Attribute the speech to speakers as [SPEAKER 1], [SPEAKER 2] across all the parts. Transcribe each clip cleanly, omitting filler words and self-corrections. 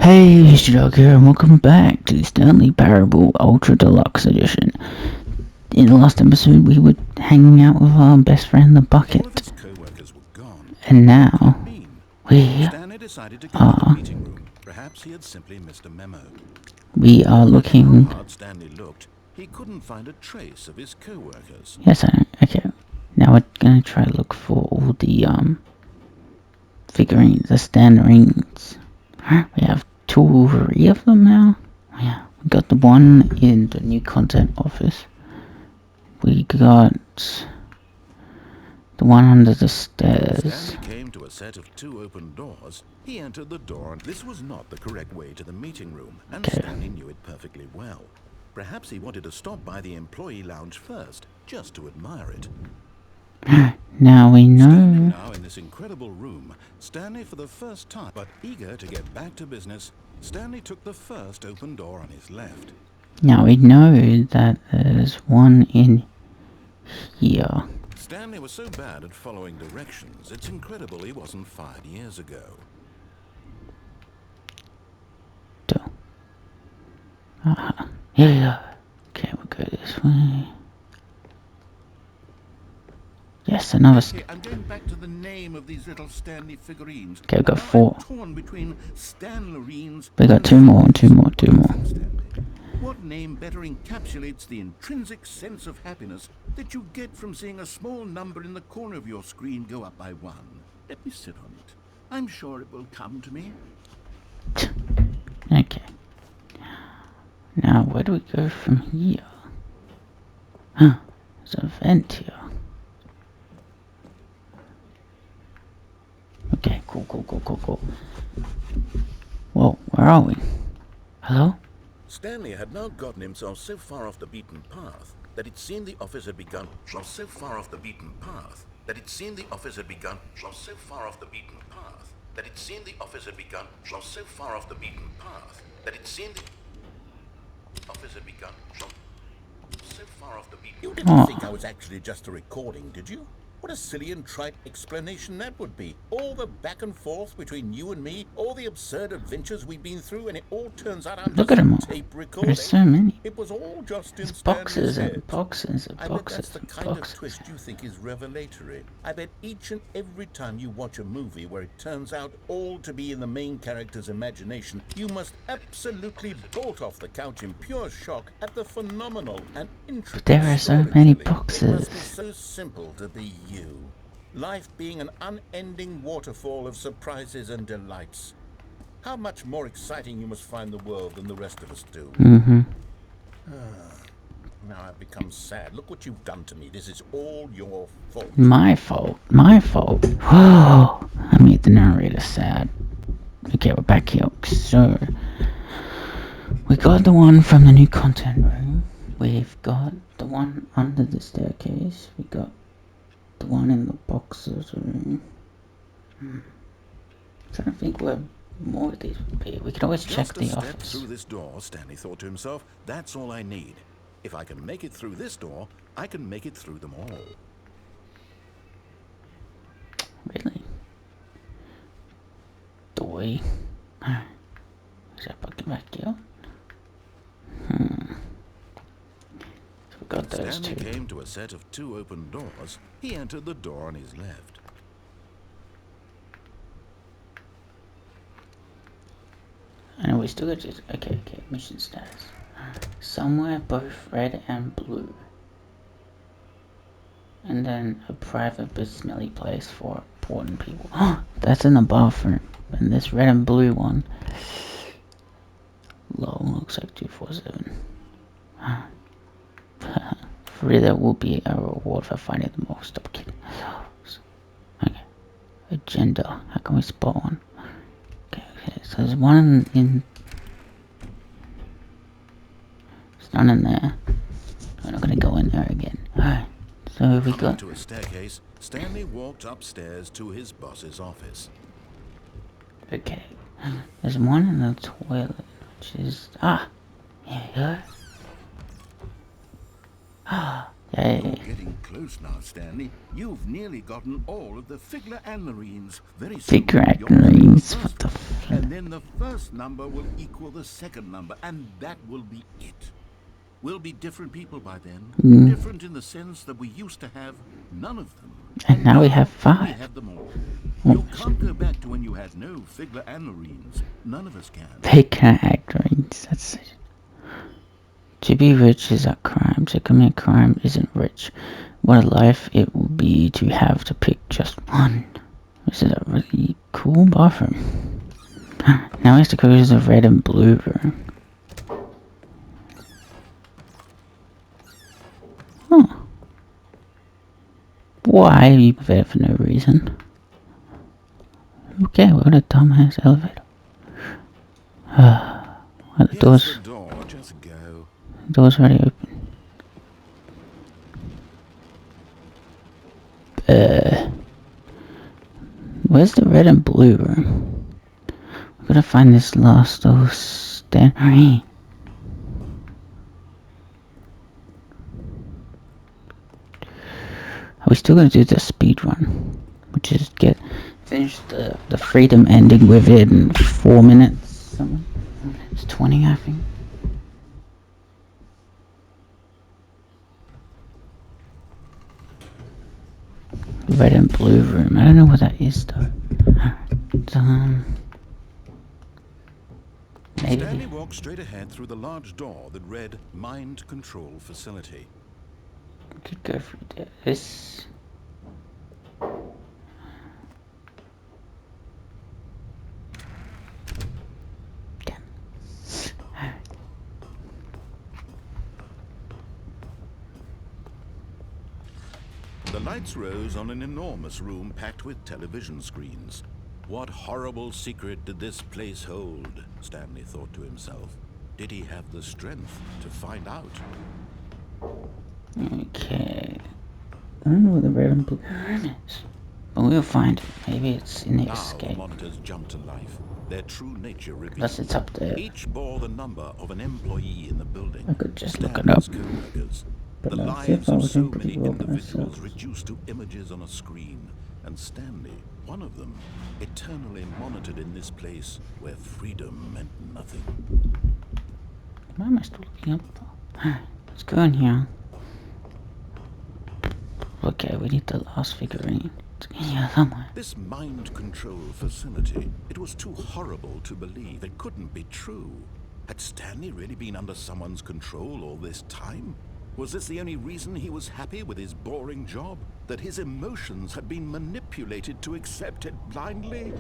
[SPEAKER 1] Hey, Studog here, and welcome back to Stanley Parable Ultra Deluxe Edition. In the last episode, we were hanging out with our best friend, the Bucket. And now, we are...
[SPEAKER 2] Perhaps he had simply missed a memo.
[SPEAKER 1] We are looking...
[SPEAKER 2] How hard Stanley looked, he couldn't find a trace of his co-workers.
[SPEAKER 1] Yes, I know. Okay. Now we're gonna try to look for all the, figurines, the stand rings. We have 2 or 3 of them now. Yeah, we got the one in the new content office. We got the one under the stairs.
[SPEAKER 2] Stanley came to a set of 2 open doors. He entered the door, and this was not the correct way to the meeting room, and Stanley knew it perfectly well. Perhaps he wanted to stop by the employee lounge first, just to admire it.
[SPEAKER 1] Now we know.
[SPEAKER 2] Standing now in this incredible room, Stanley for the first time, but eager to get back to business, Stanley took the first open door on his left.
[SPEAKER 1] Now we know that there's one in here.
[SPEAKER 2] Stanley was so bad at following directions, it's incredible he wasn't fired years ago.
[SPEAKER 1] Here we go. Okay, we'll go this way. Yes, another.
[SPEAKER 2] Okay, I'm going back to the name of these little Stanley figurines.
[SPEAKER 1] Okay, we've got 4.
[SPEAKER 2] Torn between Stanlerines.
[SPEAKER 1] We got 2 more, 2 more, 2 more.
[SPEAKER 2] What name better encapsulates the intrinsic sense of happiness that you get from seeing a small number in the corner of your screen go up by 1? Let me sit on it. I'm sure it will come to me.
[SPEAKER 1] Okay. Now, where do we go from here? Huh, there's a vent here. Okay, cool. Whoa, where are we? Hello?
[SPEAKER 2] Stanley had now gotten himself so far off the beaten path that it seemed the office had begun. So far off the beaten path that it seemed the office had begun. So far off the beaten path that it seemed the office had begun. So far off the beaten path that it seemed the office had begun. So far off the beaten path. You didn't think I was actually just a recording, did you? What a silly and trite explanation that would be. All the back and forth between you and me, all the absurd adventures we've been through, and it all turns out I'm
[SPEAKER 1] Look at them all.
[SPEAKER 2] tape recording.
[SPEAKER 1] There's so many.
[SPEAKER 2] It was all just in
[SPEAKER 1] Boxes
[SPEAKER 2] Stanley's
[SPEAKER 1] and
[SPEAKER 2] head.
[SPEAKER 1] boxes and
[SPEAKER 2] I bet
[SPEAKER 1] boxes
[SPEAKER 2] that's the
[SPEAKER 1] and
[SPEAKER 2] kind
[SPEAKER 1] boxes.
[SPEAKER 2] of twist you think is revelatory. I bet each and every time you watch a movie where it turns out all to be in the main character's imagination, you must absolutely bolt off the couch in pure shock at the phenomenal and intricate
[SPEAKER 1] There are so many
[SPEAKER 2] storytelling. It
[SPEAKER 1] boxes.
[SPEAKER 2] must be so simple to be you. Life being an unending waterfall of surprises and delights. How much more exciting you must find the world than the rest of us do. Now I've become sad. Look what you've done to me. This is all your fault.
[SPEAKER 1] My fault. Oh, I made the narrator sad. Okay, we're back here. So, we got the one from the new content room. We've got the one under the staircase. We got the one in the boxes room. I'm trying to think where more of these would be. We could always check
[SPEAKER 2] Just
[SPEAKER 1] the
[SPEAKER 2] a step
[SPEAKER 1] office.
[SPEAKER 2] through this door, Stanley thought to himself, that's all I need. If I can make it through this door, I can make it through them all.
[SPEAKER 1] Really? Doy. Is that bucket back here? So we got those
[SPEAKER 2] Stanley
[SPEAKER 1] 2.
[SPEAKER 2] came to a set of 2 open doors. He entered the door on his left.
[SPEAKER 1] And we still got just okay, mission status. Somewhere both red and blue. And then a private but smelly place for important people. That's in the bathroom. And this red and blue one. Lol, looks like 247. Free, there will be a reward for finding the most. Stop kidding. Okay. Agenda. How can we spot one? Okay, so there's one in. There's none in there. We're not gonna go in there again. Alright. So we got
[SPEAKER 2] to a staircase. Stanley walked upstairs to his boss's office.
[SPEAKER 1] okay. There's one in the toilet, which is here we go. Yeah, Okay.
[SPEAKER 2] You're getting close now, Stanley. You've nearly gotten all of the Figler Anlarines. Very soon,
[SPEAKER 1] Figure
[SPEAKER 2] you're through the
[SPEAKER 1] Anlarines, what
[SPEAKER 2] first
[SPEAKER 1] the
[SPEAKER 2] one, and then the first number will equal the second number, and that will be it. We'll be different people by then. Different in the sense that we used to have none of them.
[SPEAKER 1] And now we have
[SPEAKER 2] We
[SPEAKER 1] 5.
[SPEAKER 2] have them all.
[SPEAKER 1] Oh,
[SPEAKER 2] You can't go back to when you had no Figler Anlarines. None of us can.
[SPEAKER 1] Figure Anlarines, that's it. To be rich is a crime. To commit crime isn't rich. What a life it will be to have to pick just one. This is a really cool bathroom. Now we have to go to the red and blue room. Huh. Why are you there for no reason? Okay, we're in a dumbass elevator. Well, the
[SPEAKER 2] Here's the door. Just go.
[SPEAKER 1] door's already open. Where's the red and blue room? We're gonna find this last old Stanley. Are we still gonna do the speed run? Which is finish the freedom ending within 4 minutes. Something. It's 20, I think. Red and blue room. I don't know what that is though. Maybe.
[SPEAKER 2] Stanley walked straight ahead through the large door that read Mind Control Facility.
[SPEAKER 1] We could go through this.
[SPEAKER 2] The lights rose on an enormous room packed with television screens. What horrible secret did this place hold? Stanley thought to himself. Did he have the strength to find out?
[SPEAKER 1] Okay. I don't know where the red and blue room is. But we'll find it. Maybe it's in the
[SPEAKER 2] Now the
[SPEAKER 1] escape.
[SPEAKER 2] monitors jumped to life. Their true nature revealed.
[SPEAKER 1] Unless it's up there.
[SPEAKER 2] Each bore the number of an employee in the building.
[SPEAKER 1] I could just look it up.
[SPEAKER 2] Co-workers.
[SPEAKER 1] But
[SPEAKER 2] The
[SPEAKER 1] let's see if
[SPEAKER 2] lives
[SPEAKER 1] I
[SPEAKER 2] of
[SPEAKER 1] was
[SPEAKER 2] so
[SPEAKER 1] in pretty
[SPEAKER 2] many
[SPEAKER 1] well by
[SPEAKER 2] individuals
[SPEAKER 1] myself.
[SPEAKER 2] reduced to images on a screen. And Stanley, one of them, eternally monitored in this place where freedom meant nothing.
[SPEAKER 1] Why am I still looking up though? Let's go in here. Okay, we need the last figurine. It's in here somewhere.
[SPEAKER 2] This mind control facility, it was too horrible to believe. It couldn't be true. Had Stanley really been under someone's control all this time? Was this the only reason he was happy with his boring job? That his emotions had been manipulated to accept it blindly?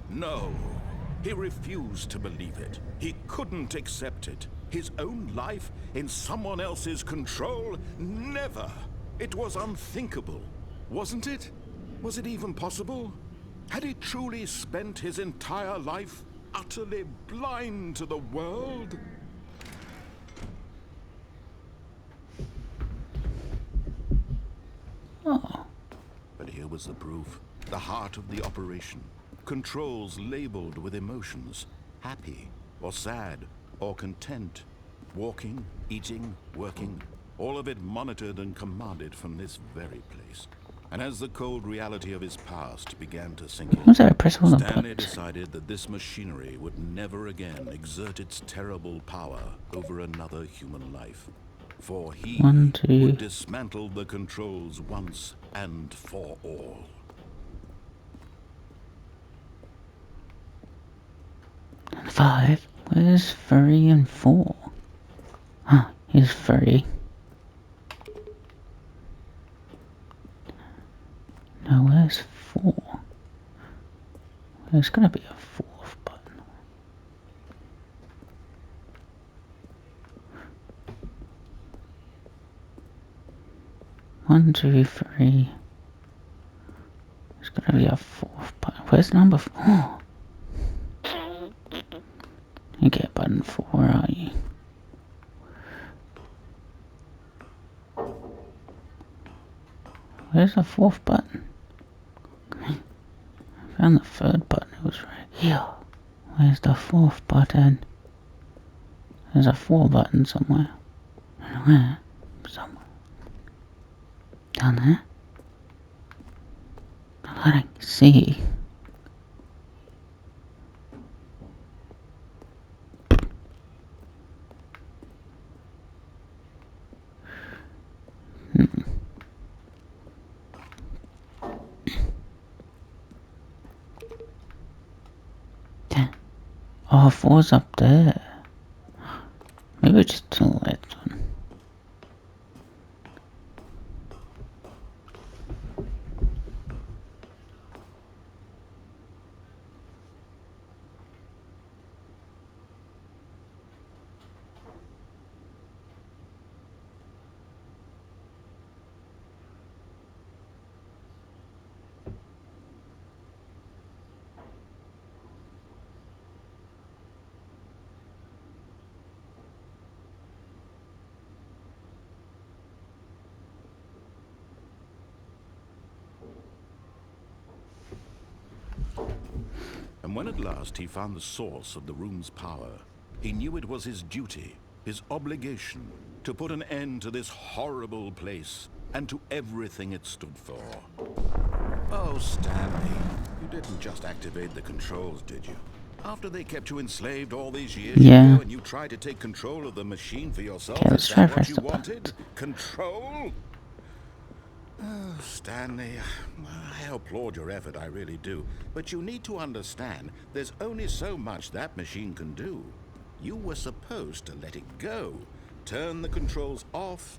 [SPEAKER 2] No. He refused to believe it. He couldn't accept it. His own life in someone else's control? Never. It was unthinkable. Wasn't it? Was it even possible? Had he truly spent his entire life utterly blind to the world?
[SPEAKER 1] Oh.
[SPEAKER 2] But here was the proof. The heart of the operation. Controls labeled with emotions. Happy, or sad, or content. Walking, eating, working. All of it monitored and commanded from this very place. And as the cold reality of his past began to sink in,
[SPEAKER 1] Was that I press all the
[SPEAKER 2] Stanley
[SPEAKER 1] buttons?
[SPEAKER 2] decided that this machinery would never again exert its terrible power over another human life. For he
[SPEAKER 1] 1, 2.
[SPEAKER 2] would dismantle the controls once and for all.
[SPEAKER 1] And 5. Where's 3 and 4? Huh, here's 3. No, where's 4? There's gonna be a 4th button. One, two, three. There's gonna be a 4th button. Where's number 4? Okay, button 4, where are you? Where's the 4th button? I found the 3rd button, it was right here. Where's the 4th button? There's a 4 button somewhere. Where? Somewhere. Down there? I don't see. Oh, 4's up there. Maybe just to the left one.
[SPEAKER 2] And when at last he found the source of the room's power, he knew it was his duty, his obligation, to put an end to this horrible place and to everything it stood for. Oh, Stanley, you didn't just activate the controls, did you? After they kept you enslaved all these years ago and you tried to take control of the machine for yourself,
[SPEAKER 1] Okay,
[SPEAKER 2] is that what you wanted? Control? Oh, Stanley, I applaud your effort, I really do. But you need to understand, there's only so much that machine can do. You were supposed to let it go, turn the controls off,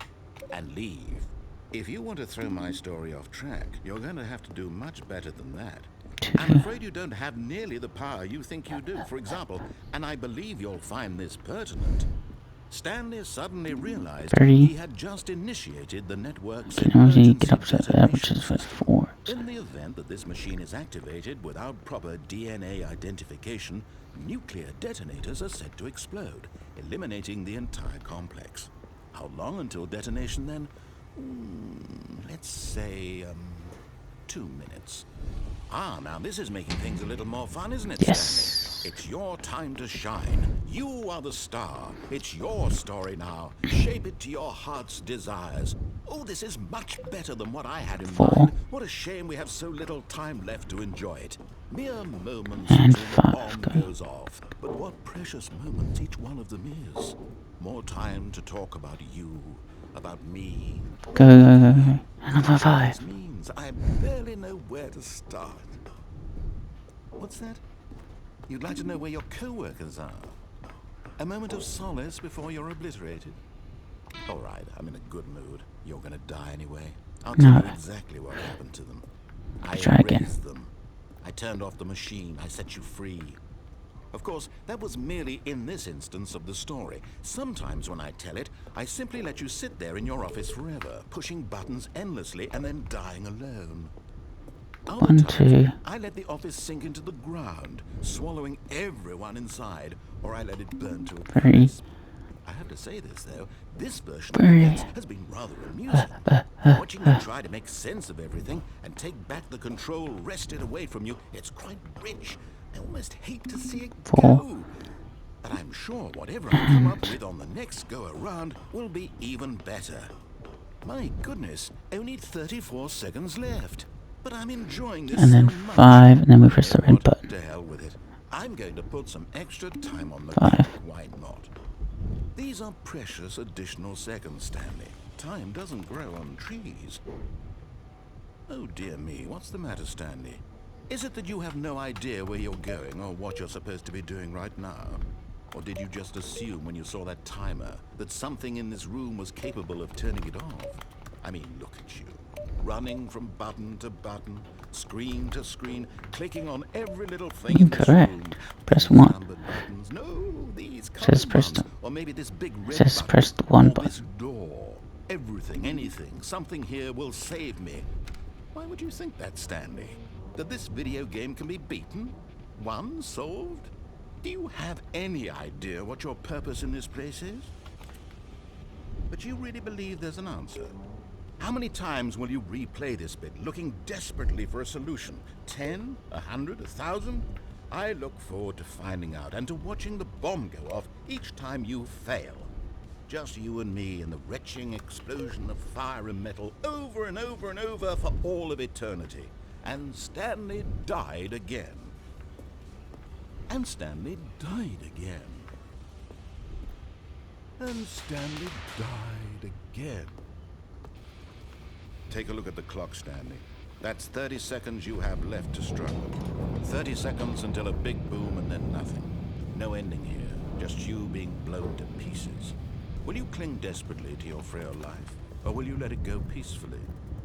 [SPEAKER 2] and leave. If you want to throw my story off track, you're going to have to do much better than that. I'm afraid you don't have nearly the power you think you do. For example, and I believe you'll find this pertinent, Stanley suddenly realized he had just initiated the network's emergency detonation system. In the event that this machine is activated without proper DNA identification, nuclear detonators are set to explode, eliminating the entire complex. How long until detonation then? Let's say, 2 minutes. Ah, now this is making things a little more fun, isn't it, Stanley? It's your time to shine. You are the star. It's your story now. Shape it to your heart's desires. Oh, this is much better than what I had in mind. What a shame we have so little time left to enjoy it. Mere moments until the bomb goes off. But what precious moments each one of them is. More time to talk about you, about me.
[SPEAKER 1] Go. Number 5.
[SPEAKER 2] Means I barely know where to start. What's that? You'd like to know where your co-workers are? A moment of solace before you're obliterated? All right, I'm in a good mood. You're gonna die anyway. I'll tell you exactly what happened to them. I erased them. I turned off the machine. I set you free. Of course, that was merely in this instance of the story. Sometimes when I tell it, I simply let you sit there in your office forever, pushing buttons endlessly and then dying alone. Other times, I let the office sink into the ground, swallowing everyone inside, or I let it burn to a crisp. I have to say this, though, this version of events has been rather amusing. Watching you try to make sense of everything and take back the control wrested away from you, it's quite rich. I almost hate to see it go. But I'm sure whatever I come up with on the next go-around will be even better. My goodness, only 34 seconds left. But I'm enjoying this
[SPEAKER 1] and then
[SPEAKER 2] so much.
[SPEAKER 1] 5, and then we press the red button.
[SPEAKER 2] To hell with it. I'm going to put some extra time on the clock. Why not? These are precious additional seconds, Stanley. Time doesn't grow on trees. Oh dear me, what's the matter, Stanley? Is it that you have no idea where you're going or what you're supposed to be doing right now? Or did you just assume when you saw that timer that something in this room was capable of turning it off? I mean, look at you. Running from button to button, screen to screen, clicking on every little thing in this room.
[SPEAKER 1] Press 1.
[SPEAKER 2] No, these
[SPEAKER 1] says press the,
[SPEAKER 2] or maybe this big red
[SPEAKER 1] says
[SPEAKER 2] button,
[SPEAKER 1] press the 1
[SPEAKER 2] or
[SPEAKER 1] button.
[SPEAKER 2] this door. Everything, anything, something here will save me. Why would you think that, Stanley? That this video game can be beaten? Won? Solved? Do you have any idea what your purpose in this place is? But you really believe there's an answer? How many times will you replay this bit, looking desperately for a solution? 10? 100? 1,000? I look forward to finding out and to watching the bomb go off each time you fail. Just you and me and the retching explosion of fire and metal over and over and over for all of eternity. And Stanley died again. And Stanley died again. And Stanley died again. Take a look at the clock, Stanley. That's 30 seconds you have left to struggle. 30 seconds until a big boom and then nothing. No ending here, just you being blown to pieces. Will you cling desperately to your frail life, or will you let it go peacefully?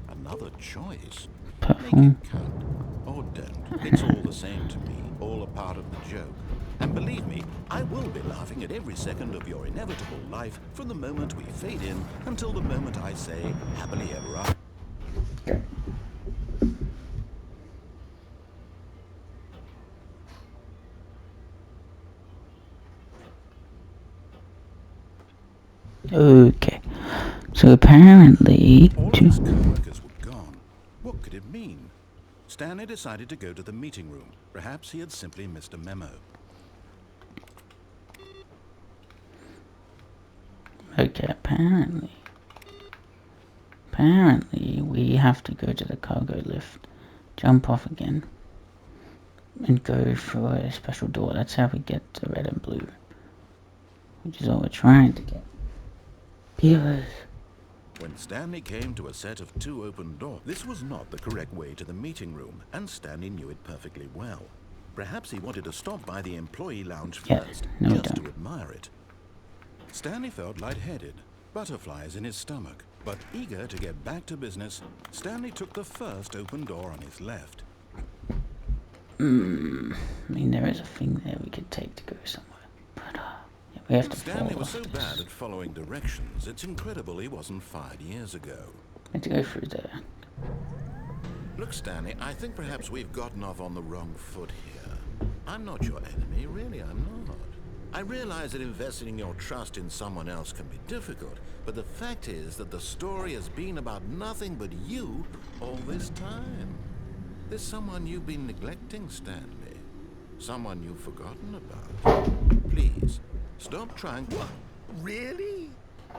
[SPEAKER 2] Another choice. Make it count, or don't. It's all the same to me, all a part of the joke. And believe me, I will be laughing at every second of your inevitable life from the moment we fade in until the moment I say, happily ever after.
[SPEAKER 1] Okay. So apparently...
[SPEAKER 2] All of his co-workers were gone. What could it mean? Stanley decided to go to the meeting room. Perhaps he had simply missed a memo.
[SPEAKER 1] Okay, apparently we have to go to the cargo lift, jump off again, and go through a special door. That's how we get to red and blue, which is all we're trying to get. Because
[SPEAKER 2] When Stanley came to a set of 2 open doors, this was not the correct way to the meeting room, and Stanley knew it perfectly well. Perhaps he wanted to stop by the employee lounge first, just to admire it. Stanley felt lightheaded, butterflies in his stomach, but eager to get back to business, Stanley took the first open door on his left.
[SPEAKER 1] I mean, there is a thing there we could take to go somewhere, but yeah, we have to
[SPEAKER 2] Stanley
[SPEAKER 1] fall
[SPEAKER 2] was
[SPEAKER 1] off
[SPEAKER 2] so
[SPEAKER 1] this.
[SPEAKER 2] bad at following directions, it's incredible he wasn't fired years ago.
[SPEAKER 1] We have to go through there.
[SPEAKER 2] Look, Stanley, I think perhaps we've gotten off on the wrong foot here. I'm not your enemy, really, I'm not. I realize that investing your trust in someone else can be difficult, but the fact is that the story has been about nothing but you all this time. There's someone you've been neglecting, Stanley. Someone you've forgotten about. Please, stop trying. What? Really?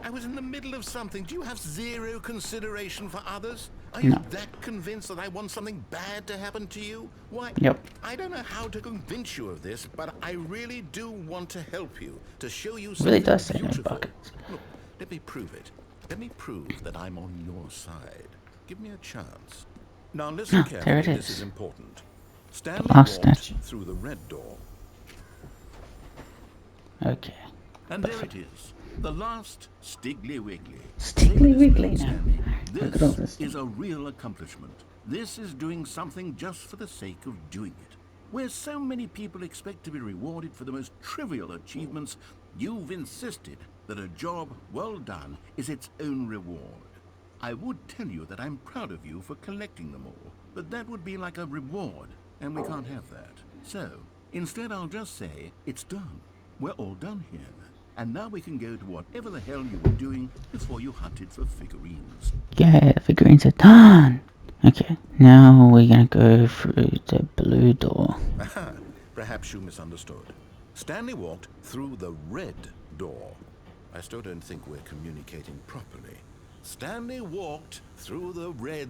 [SPEAKER 2] I was in the middle of something. Do you have zero consideration for others? Are you that convinced that I want something bad to happen to you? Why, I don't know how to convince you of this, but I really do want to help you, to show you something
[SPEAKER 1] Really does say no
[SPEAKER 2] beautiful.
[SPEAKER 1] buckets.
[SPEAKER 2] Look, let me prove it. Let me prove that I'm on your side. Give me a chance. Now listen
[SPEAKER 1] There
[SPEAKER 2] carefully,
[SPEAKER 1] it
[SPEAKER 2] this
[SPEAKER 1] is.
[SPEAKER 2] is important. Stanley
[SPEAKER 1] last
[SPEAKER 2] walked
[SPEAKER 1] statue.
[SPEAKER 2] through the red door.
[SPEAKER 1] Okay.
[SPEAKER 2] And there it is. The last Stiggly Wiggly.
[SPEAKER 1] Stiggly Wiggly now.
[SPEAKER 2] Stanley,
[SPEAKER 1] Look at all
[SPEAKER 2] this
[SPEAKER 1] this.
[SPEAKER 2] is a real accomplishment. This is doing something just for the sake of doing it. Where so many people expect to be rewarded for the most trivial achievements, you've insisted that a job well done is its own reward. I would tell you that I'm proud of you for collecting them all, but that would be like a reward, and we can't have that. So, instead I'll just say, it's done. We're all done here. And now we can go to whatever the hell you were doing before you hunted for figurines.
[SPEAKER 1] Yeah, figurines are done. Okay, now we're gonna go through the blue door.
[SPEAKER 2] Aha, perhaps you misunderstood. Stanley walked through the red door. I still don't think we're communicating properly. Stanley walked through the red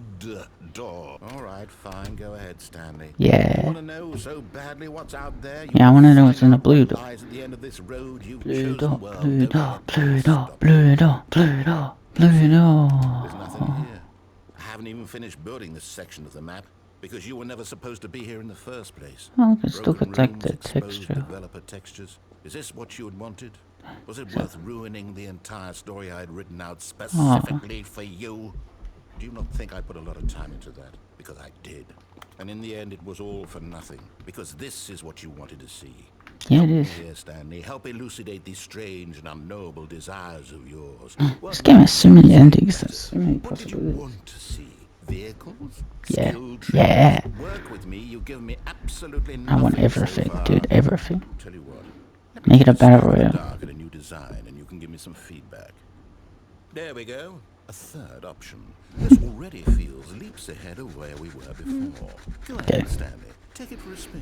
[SPEAKER 2] door. All right, fine, go ahead, Stanley.
[SPEAKER 1] Yeah.
[SPEAKER 2] You want to know so badly what's out there?
[SPEAKER 1] Yeah, I want to know what's in the blue door.
[SPEAKER 2] Lies at the end of this road you've
[SPEAKER 1] Blue
[SPEAKER 2] chosen.
[SPEAKER 1] door,
[SPEAKER 2] Well,
[SPEAKER 1] blue
[SPEAKER 2] don't
[SPEAKER 1] door,
[SPEAKER 2] let
[SPEAKER 1] blue
[SPEAKER 2] that
[SPEAKER 1] door,
[SPEAKER 2] stop
[SPEAKER 1] blue
[SPEAKER 2] you.
[SPEAKER 1] door, blue door, blue door.
[SPEAKER 2] There's nothing here. I haven't even finished building this section of the map because you were never supposed to be here in the first place.
[SPEAKER 1] Oh, let's still
[SPEAKER 2] Broken
[SPEAKER 1] protect
[SPEAKER 2] rooms,
[SPEAKER 1] the
[SPEAKER 2] exposed
[SPEAKER 1] texture.
[SPEAKER 2] developer textures. Is this what you had wanted? Was it worth ruining the entire story I had written out specifically for you? Do you not think I put a lot of time into that? Because I did. And in the end, it was all for nothing. Because this is what you wanted to see.
[SPEAKER 1] Yeah, it is.
[SPEAKER 2] Here, Stanley, help elucidate these strange and unknowable desires of yours.
[SPEAKER 1] This game has so many endings. There's so many
[SPEAKER 2] What did you
[SPEAKER 1] possibilities.
[SPEAKER 2] want to see? Vehicles?
[SPEAKER 1] Yeah.
[SPEAKER 2] Skilled trades?
[SPEAKER 1] Yeah.
[SPEAKER 2] Work with me, you give me absolutely
[SPEAKER 1] I
[SPEAKER 2] nothing
[SPEAKER 1] want
[SPEAKER 2] so
[SPEAKER 1] everything,
[SPEAKER 2] far.
[SPEAKER 1] dude, everything.
[SPEAKER 2] Tell you what. let
[SPEAKER 1] Make it a
[SPEAKER 2] me
[SPEAKER 1] battle
[SPEAKER 2] stab in the
[SPEAKER 1] royale.
[SPEAKER 2] dark at a new design and you can give me some feedback. There we go. A third option. This already feels leaps ahead of where we were before. Go ahead,
[SPEAKER 1] Okay.
[SPEAKER 2] Stanley. Take it for a spin.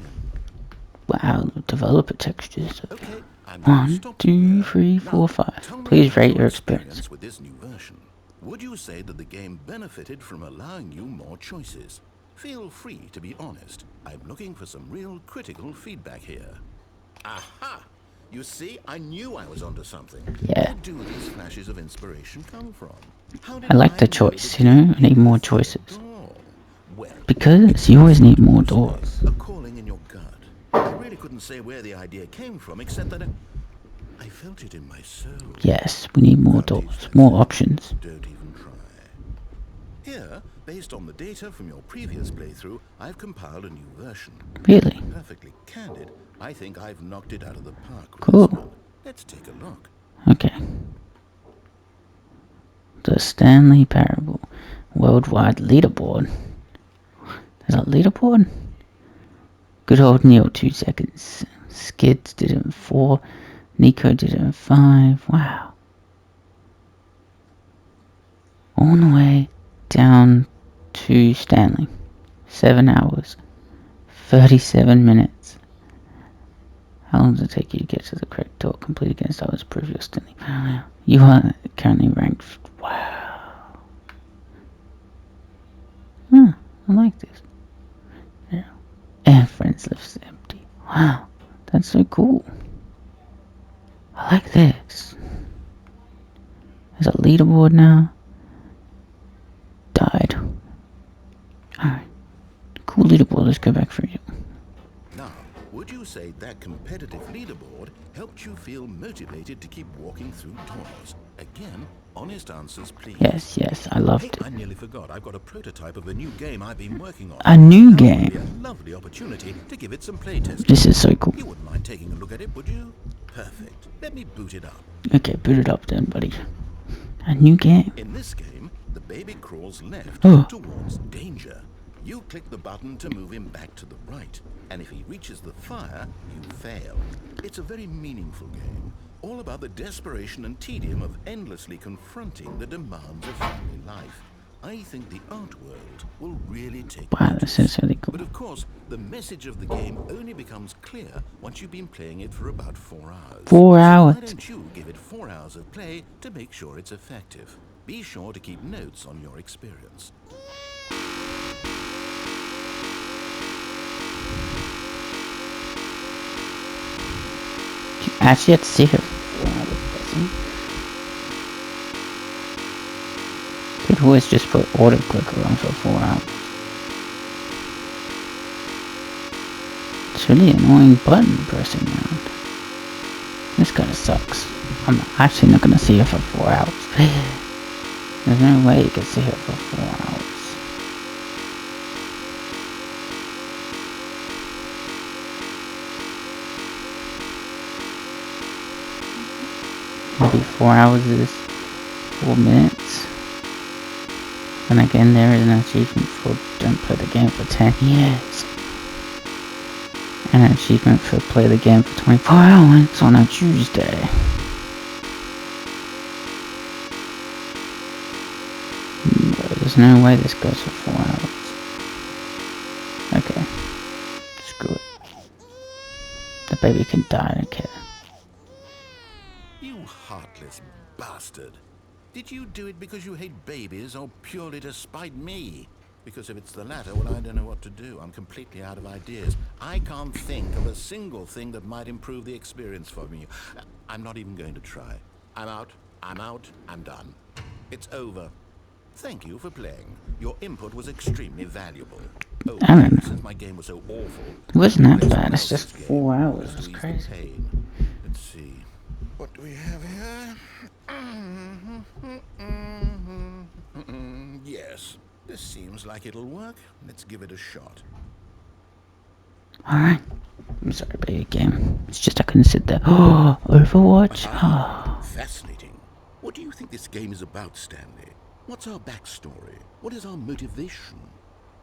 [SPEAKER 1] Wow, developer textures.
[SPEAKER 2] Okay, I'm going to
[SPEAKER 1] 1,
[SPEAKER 2] stop you
[SPEAKER 1] 2,
[SPEAKER 2] there.
[SPEAKER 1] 3,
[SPEAKER 2] Now,
[SPEAKER 1] 4, 5.
[SPEAKER 2] tell me
[SPEAKER 1] Please
[SPEAKER 2] about
[SPEAKER 1] rate
[SPEAKER 2] your
[SPEAKER 1] your experience.
[SPEAKER 2] with this new version. Would you say that the game benefited from allowing you more choices? Feel free to be honest. I'm looking for some real critical feedback here. Aha! You see, I knew I was onto something.
[SPEAKER 1] Yeah.
[SPEAKER 2] Where do these flashes of inspiration come from? How did
[SPEAKER 1] I like the
[SPEAKER 2] know
[SPEAKER 1] choice,
[SPEAKER 2] that
[SPEAKER 1] you know? I need more
[SPEAKER 2] this was
[SPEAKER 1] choices.
[SPEAKER 2] a door? Well,
[SPEAKER 1] Because you always need more doors.
[SPEAKER 2] a calling in your gut. I really couldn't say where the idea came from, except that I felt it in my soul.
[SPEAKER 1] Yes, we need more
[SPEAKER 2] Can't teach
[SPEAKER 1] doors,
[SPEAKER 2] that,
[SPEAKER 1] more
[SPEAKER 2] though.
[SPEAKER 1] options.
[SPEAKER 2] Don't even try. Here, based on the data from your previous playthrough, I've compiled a new version.
[SPEAKER 1] Really?
[SPEAKER 2] Perfectly candid, I think I've knocked it out of the park with this
[SPEAKER 1] Cool.
[SPEAKER 2] one. Let's take a look.
[SPEAKER 1] Okay. The Stanley Parable Worldwide Leaderboard. There's a leaderboard? Good old Neil, 2 seconds. Skids did it in 4. Nico did it in 5. Wow. All the way down to Stanley. 7 hours. 37 minutes. How long does it take you to get to the correct door? Complete against others. Prove your Stanley. You are currently ranked. Wow. I like this. Yeah. And friends list empty. Wow. That's so cool. I like this. There's a leaderboard now. Died. Alright. Cool leaderboard. Let's go back for you.
[SPEAKER 2] Now, would you say that competitive leaderboard helped you feel motivated to keep walking through doors? Again, honest answers, please.
[SPEAKER 1] Yes, yes, I loved it.
[SPEAKER 2] I nearly forgot. I've got a prototype of a new game I've been working on.
[SPEAKER 1] A new
[SPEAKER 2] Now would be
[SPEAKER 1] game.
[SPEAKER 2] a lovely opportunity to give it some playtesting.
[SPEAKER 1] This is so cool.
[SPEAKER 2] You wouldn't mind taking a look at it, would you? Perfect. Let me boot it up.
[SPEAKER 1] Okay, boot it up then, buddy. A new game.
[SPEAKER 2] In this game, the baby crawls left
[SPEAKER 1] Oh.
[SPEAKER 2] towards danger. You click the button to move him back to the right, and if he reaches the fire, you fail. It's a very meaningful game, all about the desperation and tedium of endlessly confronting the demands of family life. I think the art world will really take
[SPEAKER 1] Wow,
[SPEAKER 2] notice.
[SPEAKER 1] this is really cool.
[SPEAKER 2] But of course, the message of the game only becomes clear once you've been playing it for about 4 hours.
[SPEAKER 1] 4
[SPEAKER 2] So
[SPEAKER 1] hours.
[SPEAKER 2] why don't you give it 4 hours of play to make sure it's effective? Be sure to keep notes on your experience.
[SPEAKER 1] You actually have to see her. Could always just put auto clicker on for 4 hours. It's really annoying button pressing around. This kinda sucks. I'm actually not gonna see her for 4 hours. There's no way you can see her for 4 hours. Maybe 4 hours is 4 minutes. And again, there is an achievement for don't play the game for 10 years. And an achievement for play the game for 24 hours on a Tuesday. There's no way this goes for 4 hours. Okay. Screw it. The baby can die, I don't care.
[SPEAKER 2] You heartless bastard. Did you do it because you hate babies or purely to spite me? Because if it's the latter, well, I don't know what to do. I'm completely out of ideas. I can't think of a single thing that might improve the experience for me. I'm not even going to try. I'm out. I'm done. It's over. Thank you for playing. Your input was extremely valuable. Oh,
[SPEAKER 1] I don't know.
[SPEAKER 2] since my game was so awful,
[SPEAKER 1] It wasn't that
[SPEAKER 2] play
[SPEAKER 1] bad,
[SPEAKER 2] someone
[SPEAKER 1] it's just
[SPEAKER 2] else's game
[SPEAKER 1] 4 hours,
[SPEAKER 2] just to
[SPEAKER 1] it's
[SPEAKER 2] ease the
[SPEAKER 1] crazy.
[SPEAKER 2] pain. Let's see. What do we have here? Yes, this seems like it'll work. Let's give it a shot.
[SPEAKER 1] Alright. I'm sorry about your game. It's just I couldn't sit there. Oh, Overwatch?
[SPEAKER 2] Ah,
[SPEAKER 1] Oh.
[SPEAKER 2] fascinating. What do you think this game is about, Stanley? What's our backstory? What is our motivation?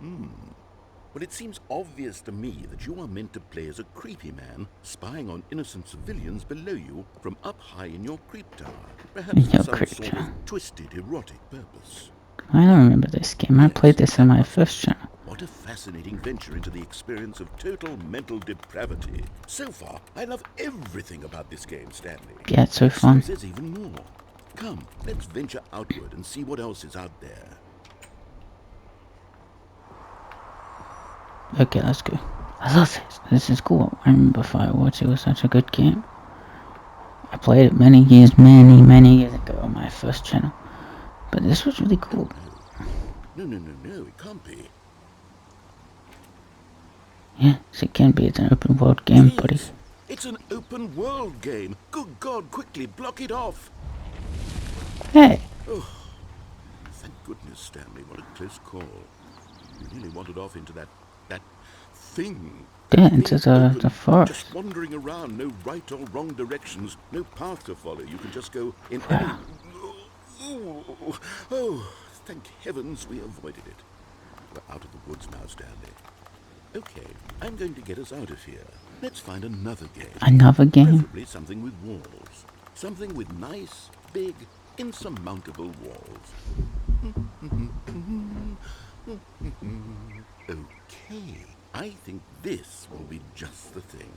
[SPEAKER 2] Well, it seems obvious to me that you are meant to play as a creepy man spying on innocent civilians below you from up high in your creep tower. Perhaps for
[SPEAKER 1] Your
[SPEAKER 2] some
[SPEAKER 1] creep
[SPEAKER 2] sort of twisted, erotic purpose.
[SPEAKER 1] I don't remember this game. I played this on my first channel.
[SPEAKER 2] What What a fascinating venture into the experience of total mental depravity. So far, I love everything about this game, Stanley.
[SPEAKER 1] Yeah, it's so fun.
[SPEAKER 2] Seems there's even more. Come, let's venture outward and see what else is out there.
[SPEAKER 1] Okay, let's go. I love this. This is cool. I remember Firewatch. It was such a good game. I played it many years ago on my first channel. But this was really cool.
[SPEAKER 2] No, it can't be.
[SPEAKER 1] Yes, it can be. It's an open world game, buddy.
[SPEAKER 2] It's an open world game. Good God, quickly block it off.
[SPEAKER 1] Hey.
[SPEAKER 2] Oh, thank goodness, Stanley. What a close call. You nearly wandered off into that thing.
[SPEAKER 1] Yeah, into the forest.
[SPEAKER 2] Just wandering around, no right or wrong directions, no path to follow. You can just go in any... Oh, thank heavens we avoided it. We're out of the woods now, Stanley. Okay, I'm going to get us out of here. Let's find another game.
[SPEAKER 1] Another game?
[SPEAKER 2] Preferably something with walls. Something with nice, big, insurmountable walls. Okay, I think this will be just the thing.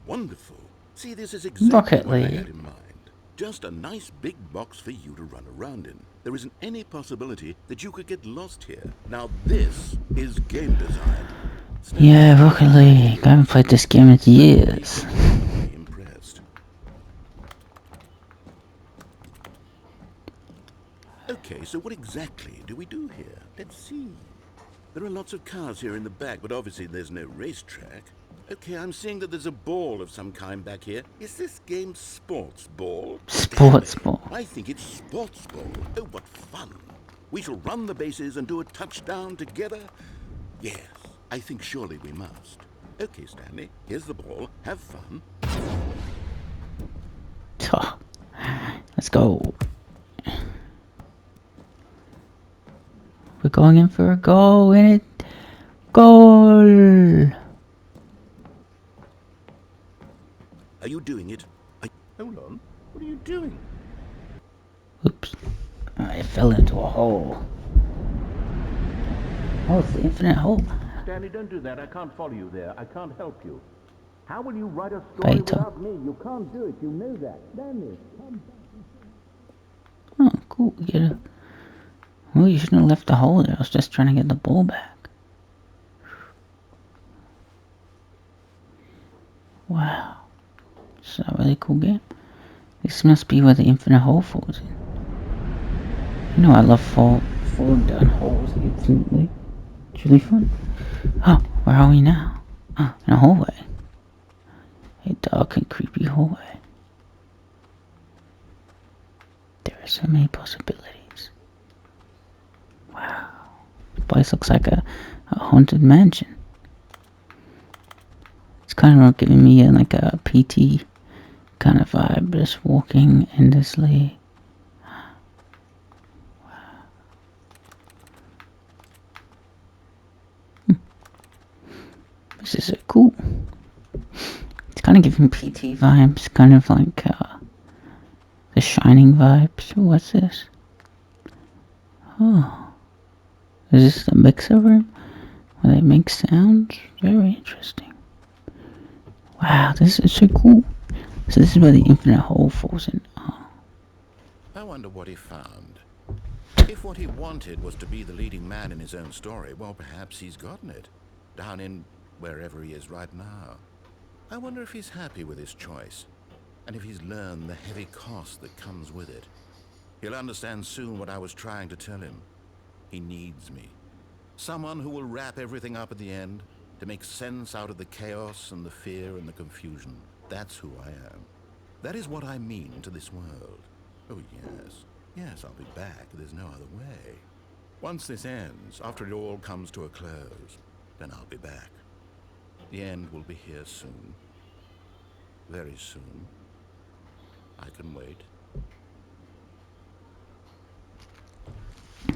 [SPEAKER 2] Wonderful. See, this is exactly what I had in mind. Just a nice big box for you to run around in. There isn't any possibility that you could get lost here. Now this is game design.
[SPEAKER 1] Yeah, Rocket League. I haven't played this game in years.
[SPEAKER 2] Impressed. Okay, so what exactly do we do here? Let's see. There are lots of cars here in the back, but obviously there's no racetrack. Okay, I'm seeing that there's a ball of some kind back here. Is this game sports ball?
[SPEAKER 1] Sports ball.
[SPEAKER 2] I think it's sports ball. Oh, what fun. We shall run the bases and do a touchdown together? Yes, I think surely we must. Okay, Stanley, here's the ball. Have fun.
[SPEAKER 1] Let's go. We're going in for a goal in it. Goal!
[SPEAKER 2] Are you doing it? Hold on. What are you doing?
[SPEAKER 1] Oops. I fell into a hole. Oh, it's the infinite hole.
[SPEAKER 3] Stanley, don't do that. I can't follow you there. I can't help you. How will you write a story without me? You can't do it. You know that. Stanley, come back.
[SPEAKER 1] Oh, cool. Get it. Well, you shouldn't have left the hole there. I was just trying to get the ball back. Wow. This is a really cool game. This must be where the infinite hole falls in. You know I love falling down holes infinitely. It's really fun. Oh, where are we now? Oh, in a hallway. A dark and creepy hallway. There are so many possibilities. Wow. This place looks like a haunted mansion. It's kind of giving me like a PT kind of vibe, just walking endlessly. This is so cool. It's kind of giving PT vibes, kind of like the Shining vibes. What's this? Oh, is this the mixer room where they make sounds? Very interesting. Wow, this is so cool. So this is where the infinite hole falls in. Oh.
[SPEAKER 2] I wonder what he found. If what he wanted was to be the leading man in his own story, well, perhaps he's gotten it. Down in wherever he is right now. I wonder if he's happy with his choice, and if he's learned the heavy cost that comes with it. He'll understand soon what I was trying to tell him. He needs me. Someone who will wrap everything up at the end, to make sense out of the chaos and the fear and the confusion. That's who I am. That is what I mean to this world. Oh, yes. Yes, I'll be back. There's no other way. Once this ends, after it all comes to a close, then I'll be back. The end will be here soon. Very soon. I can wait.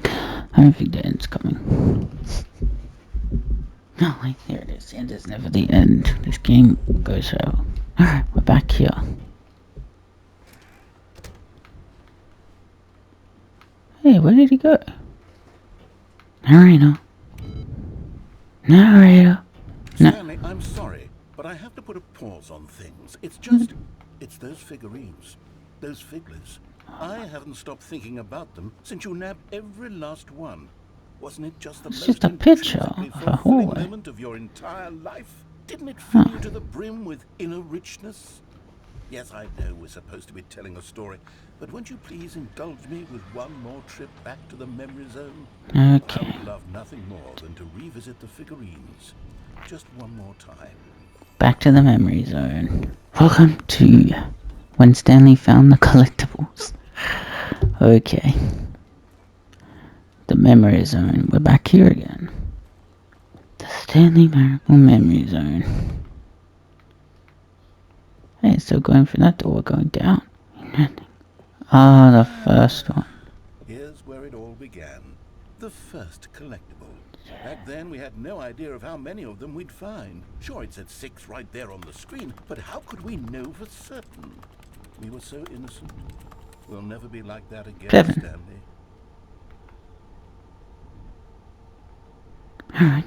[SPEAKER 1] I don't think the end's coming. Oh, wait, there it is. The end is never the end. This game goes out. Alright, we're back here. Hey, where did he go? Narrator. Narrator. No.
[SPEAKER 2] Stanley, I'm sorry, but I have to put a pause on things. It's those figurines. Those figglers. I haven't stopped thinking about them since you nabbed every last one. Wasn't it just the
[SPEAKER 1] It's
[SPEAKER 2] most
[SPEAKER 1] just a picture
[SPEAKER 2] intrinsically
[SPEAKER 1] of a
[SPEAKER 2] fulfilling
[SPEAKER 1] hallway.
[SPEAKER 2] moment of your entire life? Didn't it fill you to the brim with inner richness? Yes, I know we're supposed to be telling a story, but won't you please indulge me with one more trip back to the memory zone? I
[SPEAKER 1] Okay.
[SPEAKER 2] would love nothing more than to revisit the figurines. Just one more time.
[SPEAKER 1] Back to the memory zone. Welcome to when Stanley found the collectibles. Okay. The memory zone. We're back here again. The Stanley Miracle Memory Zone. Hey, it's still going through that door. We're going down. Ah, the first one.
[SPEAKER 2] Here's where it all began. The first collectible. Back then, we had no idea of how many of them we'd find. Sure, it said 6 right there on the screen, but how could we know for certain? We were so innocent. We'll never be like that again,
[SPEAKER 1] 7.
[SPEAKER 2] Stanley.
[SPEAKER 1] Alright.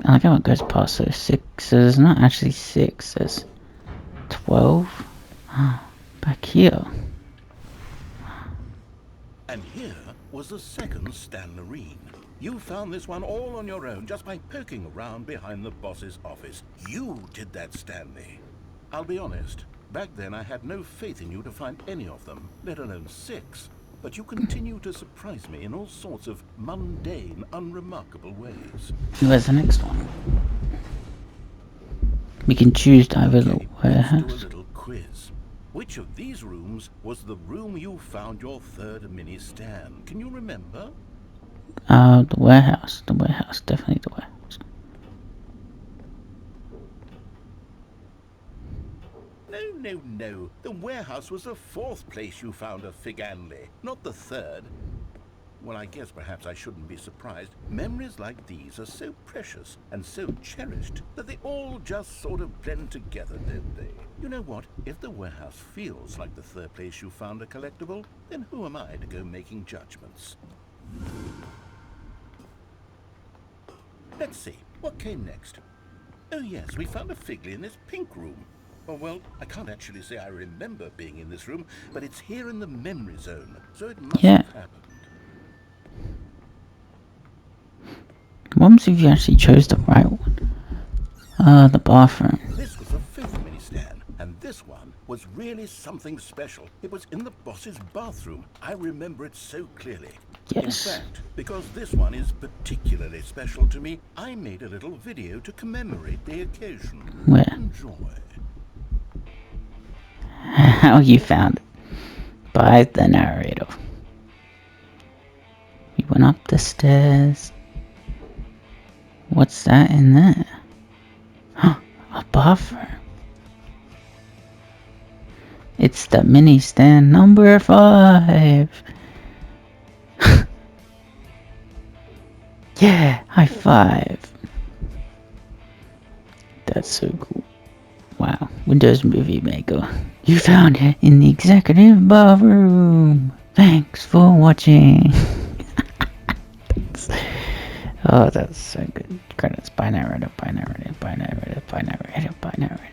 [SPEAKER 1] I like how it goes past those 6. So there's not actually 6. There's 12. Oh, back here.
[SPEAKER 2] And here was the second Stanley. You found this one all on your own just by poking around behind the boss's office. You did that, Stanley. I'll be honest. Back then, I had no faith in you to find any of them, let alone 6. But you continue to surprise me in all sorts of mundane, unremarkable ways.
[SPEAKER 1] Where's the next one? We can choose to either the
[SPEAKER 2] Okay, let's do a
[SPEAKER 1] warehouse.
[SPEAKER 2] little quiz. Which of these rooms was the room you found your third mini stand? Can you remember?
[SPEAKER 1] The warehouse. The warehouse. Definitely the warehouse.
[SPEAKER 2] No. The warehouse was the 4th place you found a Figanley, not the 3rd. Well, I guess perhaps I shouldn't be surprised. Memories like these are so precious and so cherished that they all just sort of blend together, don't they? You know what? If the warehouse feels like the 3rd place you found a collectible, then who am I to go making judgments? Let's see. What came next? Oh yes, we found a Figley in this pink room. Oh well, I can't actually say I remember being in this room, but it's here in the memory zone, so it must
[SPEAKER 1] Yeah.
[SPEAKER 2] have happened.
[SPEAKER 1] What if you actually chose the right one? The bathroom.
[SPEAKER 2] This was a 5th mini stand, and this one was really something special. It was in the boss's bathroom. I remember it so clearly.
[SPEAKER 1] Yes.
[SPEAKER 2] In fact, because this one is particularly special to me, I made a little video to commemorate the occasion.
[SPEAKER 1] Where?
[SPEAKER 2] Enjoy.
[SPEAKER 1] How you found it? By the narrator. We went up the stairs. What's that in there? Huh, a bathroom. It's the mini stand number 5. Yeah, high five. That's so cool. Wow, Windows Movie Maker. You found it in the executive bathroom. Thanks for watching. Oh, that's so good. Credits by narrator, by narrator, by narrator, by narrator, by narrator.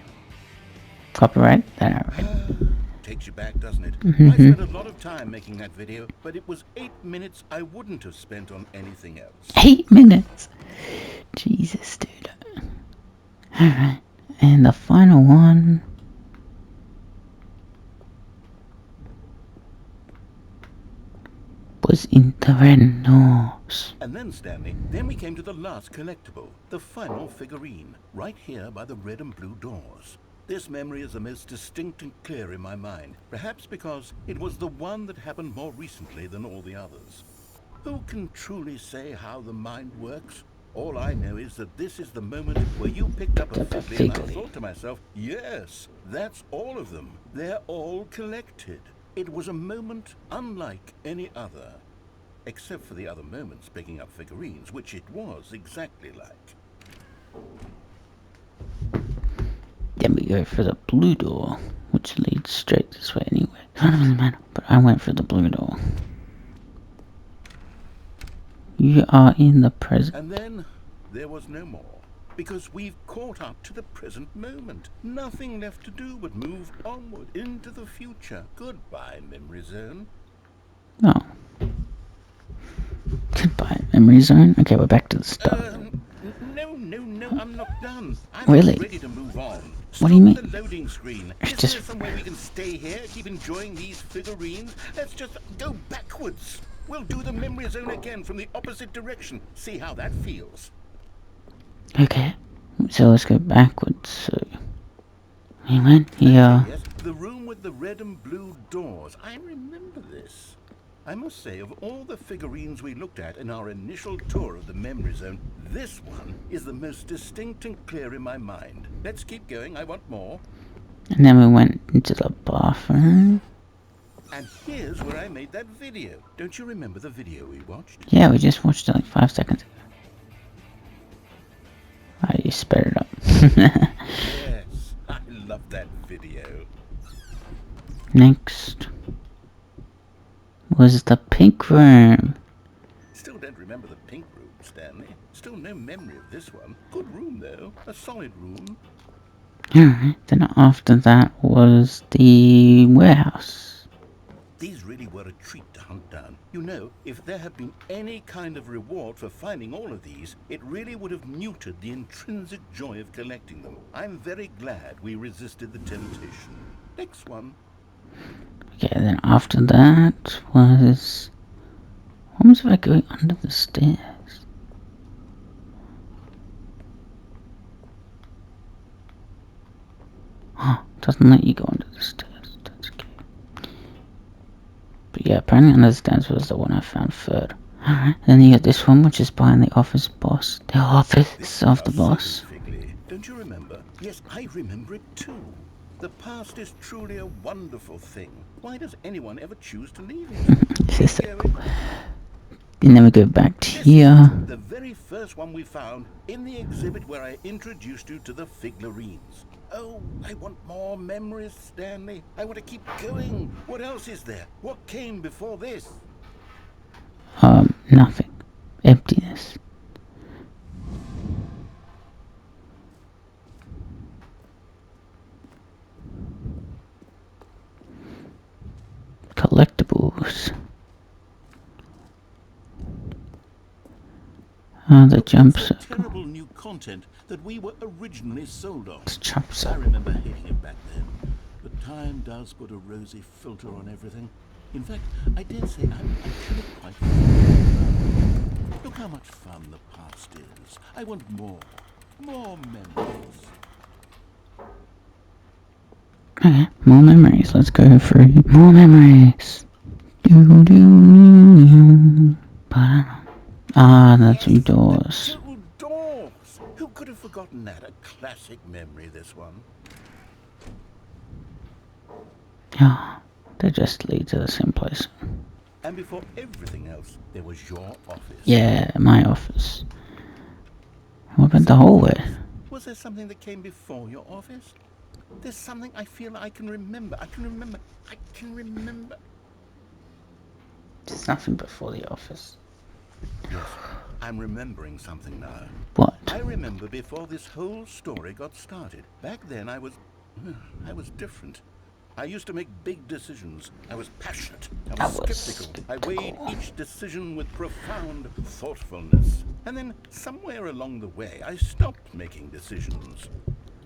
[SPEAKER 1] Copyright, the narrator.
[SPEAKER 2] Takes you back, doesn't it? I spent a lot of time making that video, but it was 8 minutes I wouldn't have spent on anything else.
[SPEAKER 1] 8 minutes. Jesus, dude. Alright, and the final one was in the red doors.
[SPEAKER 2] And then, Stanley, then we came to the last collectible, the final figurine, right here by the red and blue doors. This memory is the most distinct and clear in my mind, perhaps because it was the one that happened more recently than all the others. Who can truly say how the mind works? All I know is that this is the moment where you picked up a Figley and I thought to myself, yes, that's all of them. They're all collected. It was a moment unlike any other. Except for the other moments picking up figurines, which it was exactly like.
[SPEAKER 1] Then we go for the blue door, which leads straight this way anyway. It doesn't really matter, but I went for the blue door. You are in the present.
[SPEAKER 2] And then there was no more. Because we've caught up to the present moment. Nothing left to do but move onward into the future. Goodbye, memory zone.
[SPEAKER 1] Oh. Goodbye, memory zone. Okay, we're back to the start.
[SPEAKER 2] No, I'm not done. I'm
[SPEAKER 1] Really?
[SPEAKER 2] not ready to move on.
[SPEAKER 1] What do you
[SPEAKER 2] Stop
[SPEAKER 1] mean?
[SPEAKER 2] the loading screen.
[SPEAKER 1] It's
[SPEAKER 2] Isn't
[SPEAKER 1] just-
[SPEAKER 2] there some way we can stay here, keep enjoying these figurines? Let's just go backwards. We'll do the memory zone again from the opposite direction. See how that feels.
[SPEAKER 1] Okay. So let's go backwards. So we went here.
[SPEAKER 2] Yes, the room with the red and blue doors. I remember this. I must say, of all the figurines we looked at in our initial tour of the memory zone, this one is the most distinct and clear in my mind. Let's keep going. I want more.
[SPEAKER 1] And then we went into the bathroom.
[SPEAKER 2] And here's where I made that video. Don't you remember the video we watched?
[SPEAKER 1] Yeah, we just watched it like 5 seconds ago. Oh, you sped it up.
[SPEAKER 2] Yes, I love that video.
[SPEAKER 1] Next was the pink room.
[SPEAKER 2] Still don't remember the pink room, Stanley. Still no memory of this one. Good room, though. A solid room.
[SPEAKER 1] Alright, then after that was the warehouse.
[SPEAKER 2] These really were a treat to hunt down. You know, if there had been any kind of reward for finding all of these, it really would have muted the intrinsic joy of collecting them. I'm very glad we resisted the temptation. Next one.
[SPEAKER 1] Okay, then after that was... What was I going under the stairs? Oh, doesn't let you go under the stairs. That's okay. But yeah, apparently under the stairs was the one I found third. Alright, then you got this one, which is behind the office boss. The office of the boss.
[SPEAKER 2] Figley. Don't you remember? Yes, I remember it too. The past is truly a wonderful thing. Why does anyone ever choose to leave it?
[SPEAKER 1] This is so
[SPEAKER 2] Keep
[SPEAKER 1] cool.
[SPEAKER 2] going.
[SPEAKER 1] And then we go back to
[SPEAKER 2] This
[SPEAKER 1] here.
[SPEAKER 2] is the very first one we found in the exhibit where I introduced you to the figurines. Oh, I want more memories, Stanley. I want to keep going. What else is there? What came before this?
[SPEAKER 1] Nothing. Emptiness. Collectibles. The jump
[SPEAKER 2] It's the
[SPEAKER 1] circle.
[SPEAKER 2] terrible new content that we were originally sold on.
[SPEAKER 1] It's jump
[SPEAKER 2] I
[SPEAKER 1] circle.
[SPEAKER 2] remember hating it back then, but time does put a rosy filter on everything. In fact, I dare say I'm actually quite fond. Look how much fun the past is. I want more memories.
[SPEAKER 1] Okay, more memories. Let's go through more memories. Ah, the two doors.
[SPEAKER 2] The two doors. Who could have forgotten that? A classic memory, this one.
[SPEAKER 1] Yeah, they just lead to the same place.
[SPEAKER 2] And before everything else, there was your office.
[SPEAKER 1] Yeah, my office. What about the hallway?
[SPEAKER 2] Was there something that came before your office? There's something I feel I can remember. I can remember.
[SPEAKER 1] There's nothing before the office.
[SPEAKER 2] Yes, I'm remembering something now.
[SPEAKER 1] What?
[SPEAKER 2] I remember before this whole story got started. Back then I was different. I used to make big decisions. I was passionate. I was skeptical. I weighed each decision with profound thoughtfulness. And then somewhere along the way, I stopped making decisions.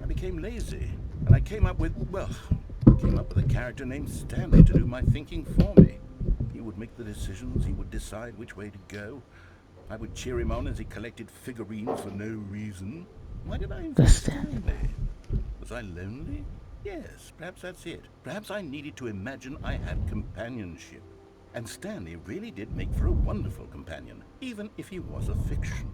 [SPEAKER 2] I became lazy. And I came up with a character named Stanley to do my thinking for me. He would make the decisions. He would decide which way to go. I would cheer him on as he collected figurines for no reason. Why did I invest Stanley? Was I lonely? Yes, perhaps that's it. Perhaps I needed to imagine I had companionship. And Stanley really did make for a wonderful companion, even if he was a fiction.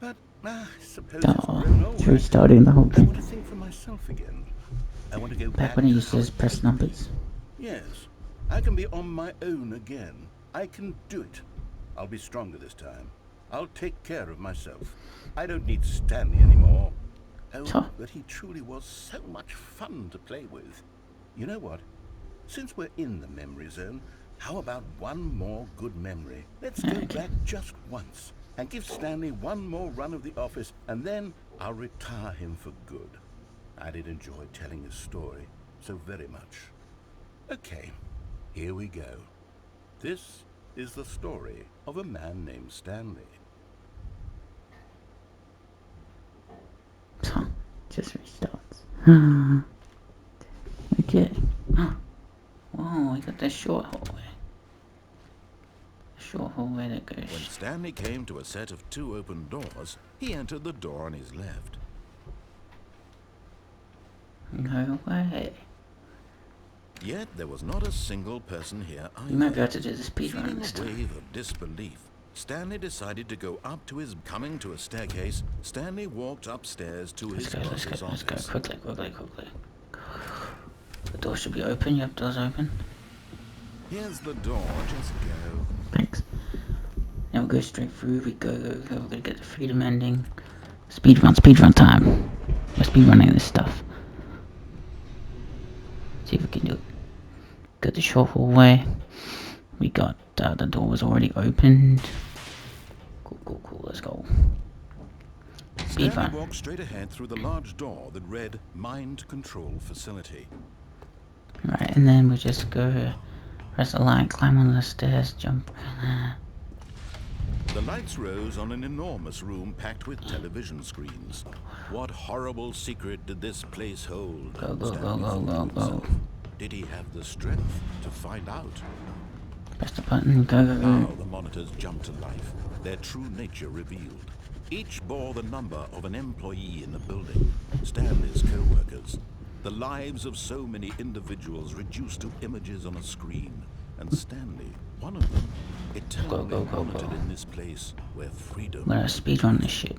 [SPEAKER 2] But I suppose it's grown old.
[SPEAKER 1] Restarting the whole
[SPEAKER 2] I
[SPEAKER 1] thing.
[SPEAKER 2] want to think for myself again. I want to go
[SPEAKER 1] Back
[SPEAKER 2] back
[SPEAKER 1] when he
[SPEAKER 2] to
[SPEAKER 1] used to
[SPEAKER 2] how
[SPEAKER 1] just
[SPEAKER 2] it
[SPEAKER 1] press
[SPEAKER 2] was.
[SPEAKER 1] numbers.
[SPEAKER 2] Yes, I can be on my own again. I can do it. I'll be stronger this time. I'll take care of myself. I don't need Stanley anymore. Oh, but he truly was so much fun to play with. You know what? Since we're in the memory zone, How about one more good memory? Let's go back just once and give Stanley one more run of the office, and then I'll retire him for good. I did enjoy telling his story so very much. Okay, here we go. This is the story of a man named Stanley.
[SPEAKER 1] Just restarts. Okay. Oh, we got the short hallway. Short hallway that goes.
[SPEAKER 2] When Stanley came to a set of 2 open doors, he entered the door on his left.
[SPEAKER 1] No way.
[SPEAKER 2] Yet there was not a single person here either.
[SPEAKER 1] You might be able to do the speed run
[SPEAKER 2] Feeling
[SPEAKER 1] this
[SPEAKER 2] a
[SPEAKER 1] time.
[SPEAKER 2] wave of disbelief, Stanley decided to go up to his... Coming to a staircase, Stanley walked upstairs to his boss's
[SPEAKER 1] Let's go.
[SPEAKER 2] office.
[SPEAKER 1] Quickly. The door should be open. Yep, door's open.
[SPEAKER 2] Here's the door, just go.
[SPEAKER 1] Thanks. Now we go straight through. We go. We're gonna get the freedom ending. Speed run time. We're speed running this stuff. See if we can do it. Got the short hallway. We got the door was already opened. Cool. Let's go. Speed
[SPEAKER 2] Stanley
[SPEAKER 1] run.
[SPEAKER 2] walked straight ahead through the large door that read Mind Control Facility.
[SPEAKER 1] Right, and then we just go. Press the light, climb on the stairs, jump.
[SPEAKER 2] The lights rose on an enormous room packed with television screens. What horrible secret did this place hold?
[SPEAKER 1] Go.
[SPEAKER 2] Did he have the strength to find out?
[SPEAKER 1] Press the button, go.
[SPEAKER 2] Now the monitors jumped to life, their true nature revealed. Each bore the number of an employee in the building, Stanley's co-workers. The lives of so many individuals reduced to images on a screen, and Stanley, one of them, eternally monitored in this place where freedom...
[SPEAKER 1] We're gonna speedrun this shit.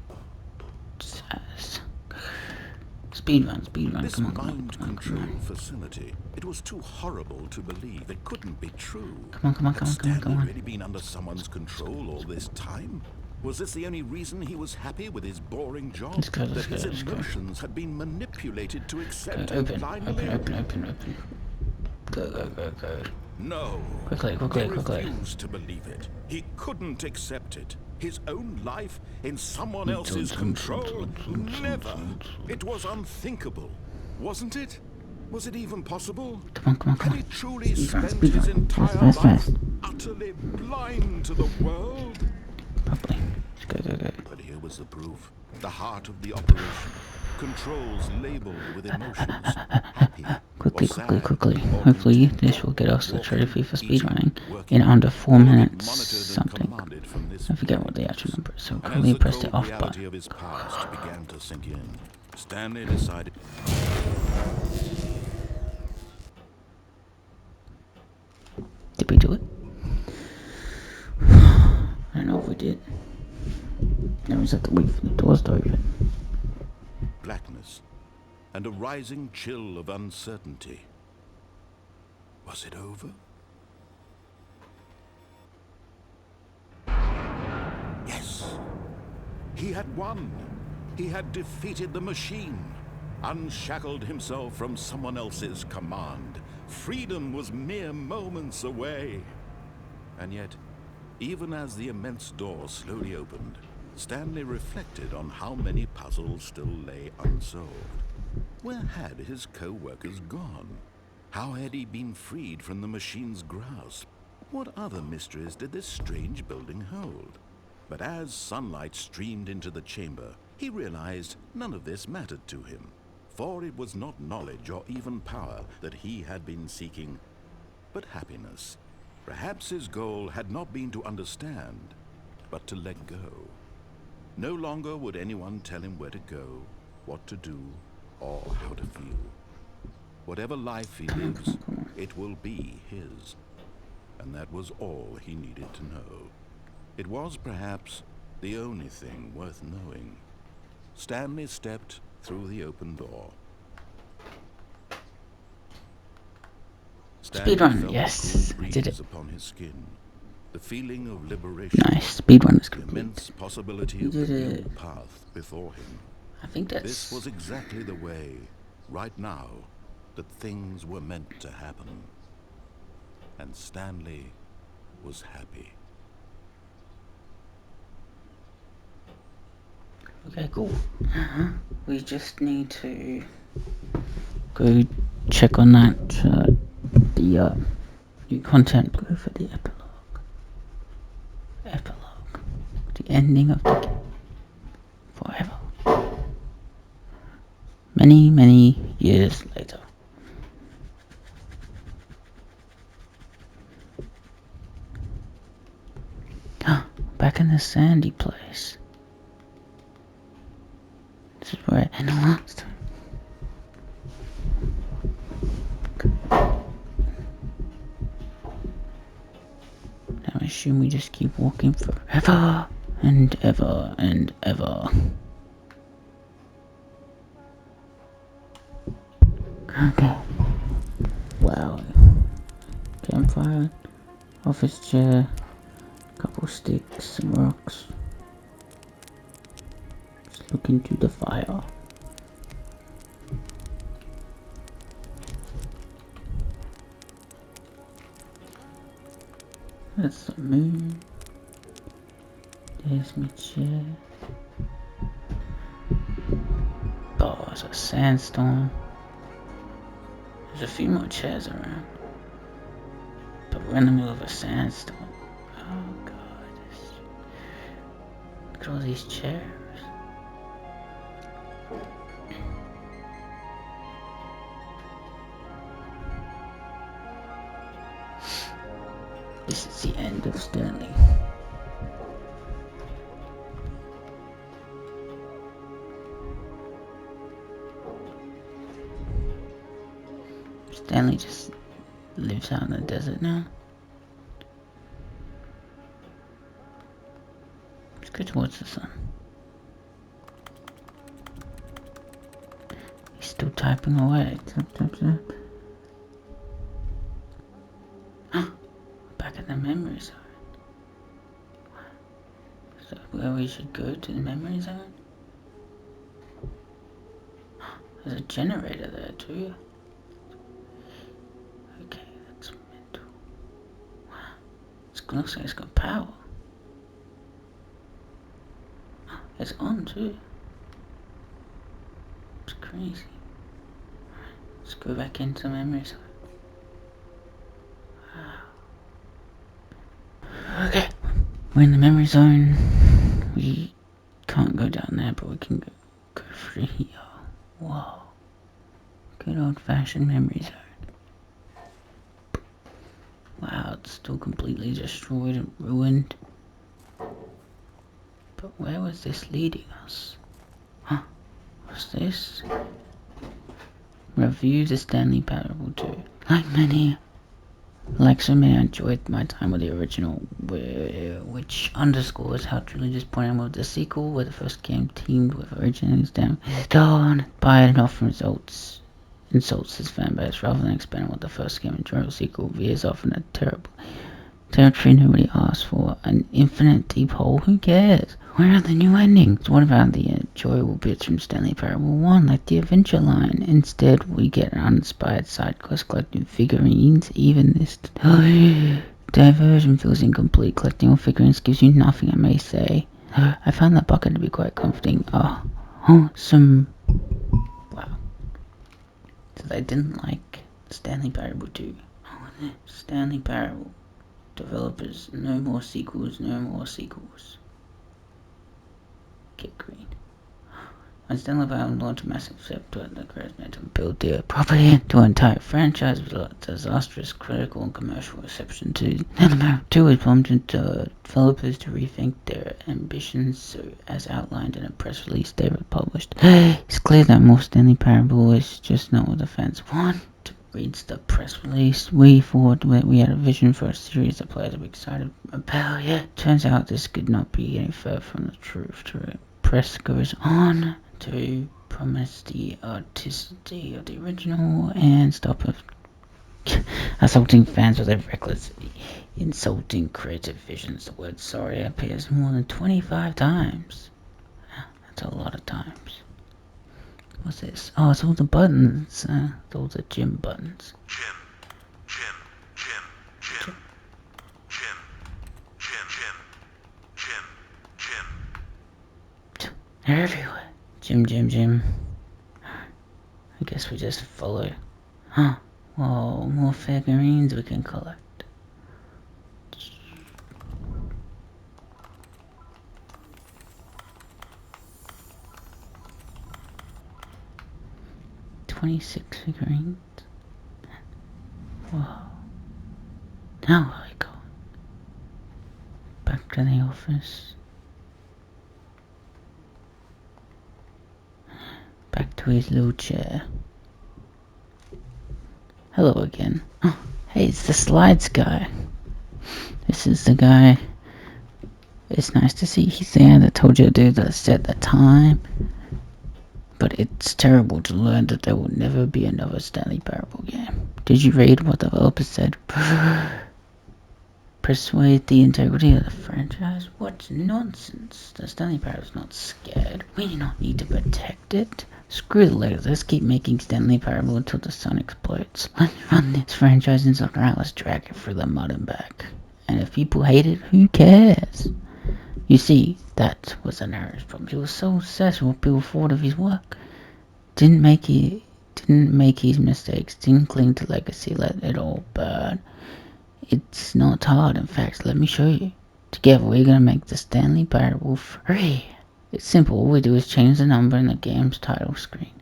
[SPEAKER 1] Speedrun,
[SPEAKER 2] This
[SPEAKER 1] come on.
[SPEAKER 2] mind control facility, it was too horrible to believe. It couldn't be true.
[SPEAKER 1] Come on.
[SPEAKER 2] Had Stanley really been under someone's control all this time? Was this the only reason he was happy with his boring job?
[SPEAKER 1] Let's go.
[SPEAKER 2] That his emotions had been manipulated to accept him
[SPEAKER 1] Open.
[SPEAKER 2] blindly?
[SPEAKER 1] Go.
[SPEAKER 2] No.
[SPEAKER 1] Quickly.
[SPEAKER 2] He refused to believe it. He couldn't accept it. His own life in someone else's control? Never. It was unthinkable. Wasn't it? Was it even possible?
[SPEAKER 1] Come on.
[SPEAKER 2] Had he truly spent
[SPEAKER 1] Speedrun.
[SPEAKER 2] his entire
[SPEAKER 1] Fast.
[SPEAKER 2] life utterly blind to the world?
[SPEAKER 1] Probably. Go.
[SPEAKER 2] But here was the proof. The heart of the operation. Controls labeled with emotions. Happy.
[SPEAKER 1] Quickly.
[SPEAKER 2] Or
[SPEAKER 1] Hopefully
[SPEAKER 2] content.
[SPEAKER 1] this will get us the trophy for
[SPEAKER 2] Eating,
[SPEAKER 1] speedrunning
[SPEAKER 2] working,
[SPEAKER 1] in under 4
[SPEAKER 2] all of it
[SPEAKER 1] minutes
[SPEAKER 2] monitored and
[SPEAKER 1] something.
[SPEAKER 2] commanded from this
[SPEAKER 1] I forget
[SPEAKER 2] flame.
[SPEAKER 1] what the actual number is, so
[SPEAKER 2] And
[SPEAKER 1] quickly
[SPEAKER 2] as the
[SPEAKER 1] press the
[SPEAKER 2] cold
[SPEAKER 1] off
[SPEAKER 2] reality
[SPEAKER 1] button.
[SPEAKER 2] of his past began to sink in, Stanley decided...
[SPEAKER 1] Did we do it? I don't know if we did. No, we just have to wait for the doors to open.
[SPEAKER 2] blackness and a rising chill of uncertainty. Was it over? Yes. He had won. He had defeated the machine, unshackled himself from someone else's command. Freedom was mere moments away. And yet, even as the immense door slowly opened, Stanley reflected on how many puzzles still lay unsolved. Where had his co-workers gone? How had he been freed from the machine's grasp? What other mysteries did this strange building hold? But as sunlight streamed into the chamber, he realized none of this mattered to him, for it was not knowledge or even power that he had been seeking, but happiness. Perhaps his goal had not been to understand, but to let go. No longer would anyone tell him where to go, what to do, or how to feel. Whatever life he lives, it will be his. And that was all he needed to know. It was perhaps the only thing worth knowing. Stanley stepped through the open door.
[SPEAKER 1] Speedrun,
[SPEAKER 2] felt
[SPEAKER 1] yes,
[SPEAKER 2] the cool
[SPEAKER 1] I did
[SPEAKER 2] breeze
[SPEAKER 1] it.
[SPEAKER 2] upon his skin. The feeling of liberation.
[SPEAKER 1] Nice, speedrun is
[SPEAKER 2] The
[SPEAKER 1] complete.
[SPEAKER 2] immense possibility
[SPEAKER 1] You
[SPEAKER 2] of the
[SPEAKER 1] did
[SPEAKER 2] new
[SPEAKER 1] it.
[SPEAKER 2] path before him.
[SPEAKER 1] I think that's...
[SPEAKER 2] This was exactly the way, right now, that things were meant to happen. And Stanley was happy.
[SPEAKER 1] Okay, cool. We just need to go check on that, the new content go for the epilogue. Epilogue. The ending of the game. Forever. Many, many years later. Back in the sandy place. This is where I ended last time. Now I assume we just keep walking forever and ever and ever. Okay. Wow. Campfire, office chair, couple sticks, some rocks. Just look into the fire. That's the moon. There's my chair. Oh, it's a sandstorm. There's a few more chairs around. But we're in the middle of a sandstorm. Oh god. Look at all these chairs. This is the end of Stanley. Stanley just lives out in the desert now. Let's go towards the sun. He's still typing away. Tap, tap, tap. Back at the memory zone. So where we should go to the memory zone? There's a generator there too. Okay, that's mental. It looks like it's got power. It's on too. It's crazy. Let's go back into the memory zone. Okay, we're in the memory zone. We can't go down there, but we can go through here. Whoa. Good old-fashioned memory zone. Wow, it's still completely destroyed and ruined. But where was this leading us? Huh? What's this? Review the Stanley Parable 2. Like so many, I enjoyed my time with the original, which underscores how truly disappointing was the sequel, where the first game teamed with originals down by it and often insults his fanbase rather than expanding what the first game enjoyable sequel veers off in a terrible territory nobody asked for. An infinite deep hole, who cares? Where are the new endings? What about the enjoyable bits from Stanley Parable 1, like the adventure line? Instead, we get an uninspired side quest collecting figurines. Even this diversion feels incomplete. Collecting all figurines gives you nothing, I may say. I found that bucket to be quite comforting. Wow. So they didn't like Stanley Parable 2. Stanley Parable. Developers, no more sequels, no more sequels. Get green. I Stanley Parable launched a massive step toward the charisma to build their property into an entire franchise with a disastrous critical and commercial reception to Stanley Parable 2 has prompted developers to rethink their ambitions, so as outlined in a press release they published. It's clear that more Stanley Parable is just not what the fans want. Reads the press release. We thought that we had a vision for a series that players would be excited about. Yeah, turns out this could not be any further from the truth. The press goes on to promise the authenticity of the original and stop assaulting fans with their reckless, insulting creative visions. The word sorry appears more than 25 times. That's a lot of times. What's this? Oh, it's all the buttons. It's all the gym buttons.
[SPEAKER 2] Gym.
[SPEAKER 1] They're everywhere. Jim. I guess we just follow. Huh. Whoa, more figurines we can collect. $26 figurines. Whoa. Now where we go? Back to the office. Back to his little chair. Hello again. Oh, hey, it's the slides guy. This is the guy. It's nice to see he's the guy that told you to do the set the time. But it's terrible to learn that there will never be another Stanley Parable game. Did you read what the developer said? Persuade the integrity of the franchise? What nonsense. The Stanley Parable's not scared. We do not need to protect it. Screw the letters. Let's keep making Stanley Parable until the sun explodes. Let's run this franchise in circle around. Let's drag it through the mud and back. And if people hate it, who cares? You see, that was an error problem. He was so obsessed with what people thought of his work. Didn't make his mistakes. Didn't cling to legacy. Let it all burn. It's not hard. In fact, let me show you. Together, we're gonna make the Stanley Parable free. It's simple. All we do is change the number in the game's title screen.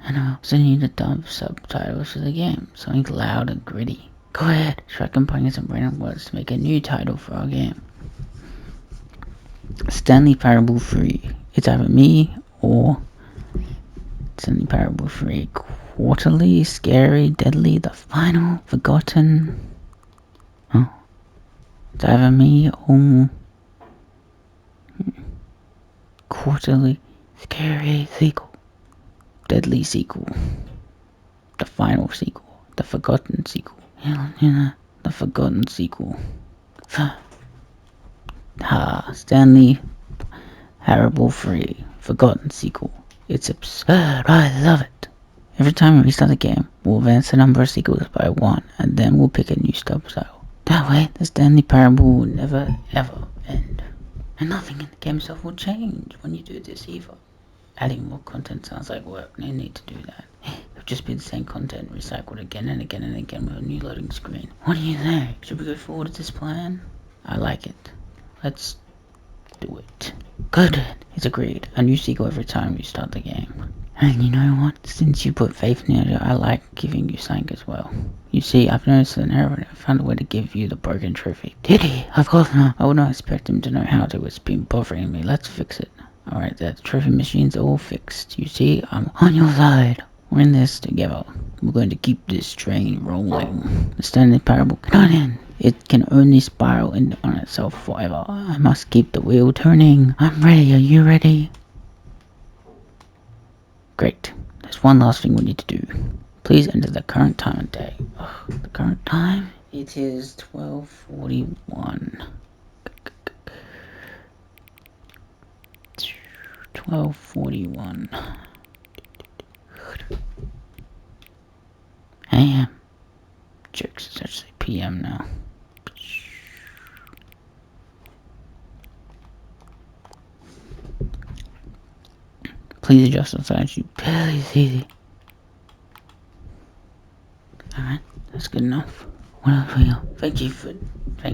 [SPEAKER 1] And I also need to dump subtitles for the game. Something loud and gritty. Go ahead. Try combining some random words to make a new title for our game. Stanley Parable 3. It's either me or Stanley Parable 3. Quarterly, scary, deadly, the final, forgotten. Oh. It's either me or quarterly, scary sequel. Deadly sequel. The final sequel. The forgotten sequel. The forgotten sequel. Stanley Parable 3. Forgotten sequel. It's absurd. I love it. Every time we restart the game, we'll advance the number of sequels by 1, and then we'll pick a new subtitle. That way, the Stanley Parable will never, ever end. And nothing in the game itself will change when you do this either. Adding more content sounds like work. No need to do that. It'll just be the same content recycled again and again and again with a new loading screen. What do you think? Should we go forward with this plan? I like it. Let's do it. Good. It's agreed. A new sequel every time you start the game. And you know what? Since you put faith in it, I like giving you something as well. You see, I've noticed an error and I found a way to give you the broken trophy. Did he? Of course not. I would not expect him to know how to. It's been bothering me. Let's fix it. Alright, the trophy machine's all fixed. You see, I'm on your side. We're in this together. We're going to keep this train rolling. The Stanley Parable cannot end. It can only spiral in on itself forever. I must keep the wheel turning. I'm ready. Are you ready? Great. There's one last thing we need to do. Please enter the current time and day. The current time? It is 12:41. 12:41 a.m. Jokes, it's actually p.m. now. Please adjust the size. You barely see it. Alright, that's good enough. What else we got? Thank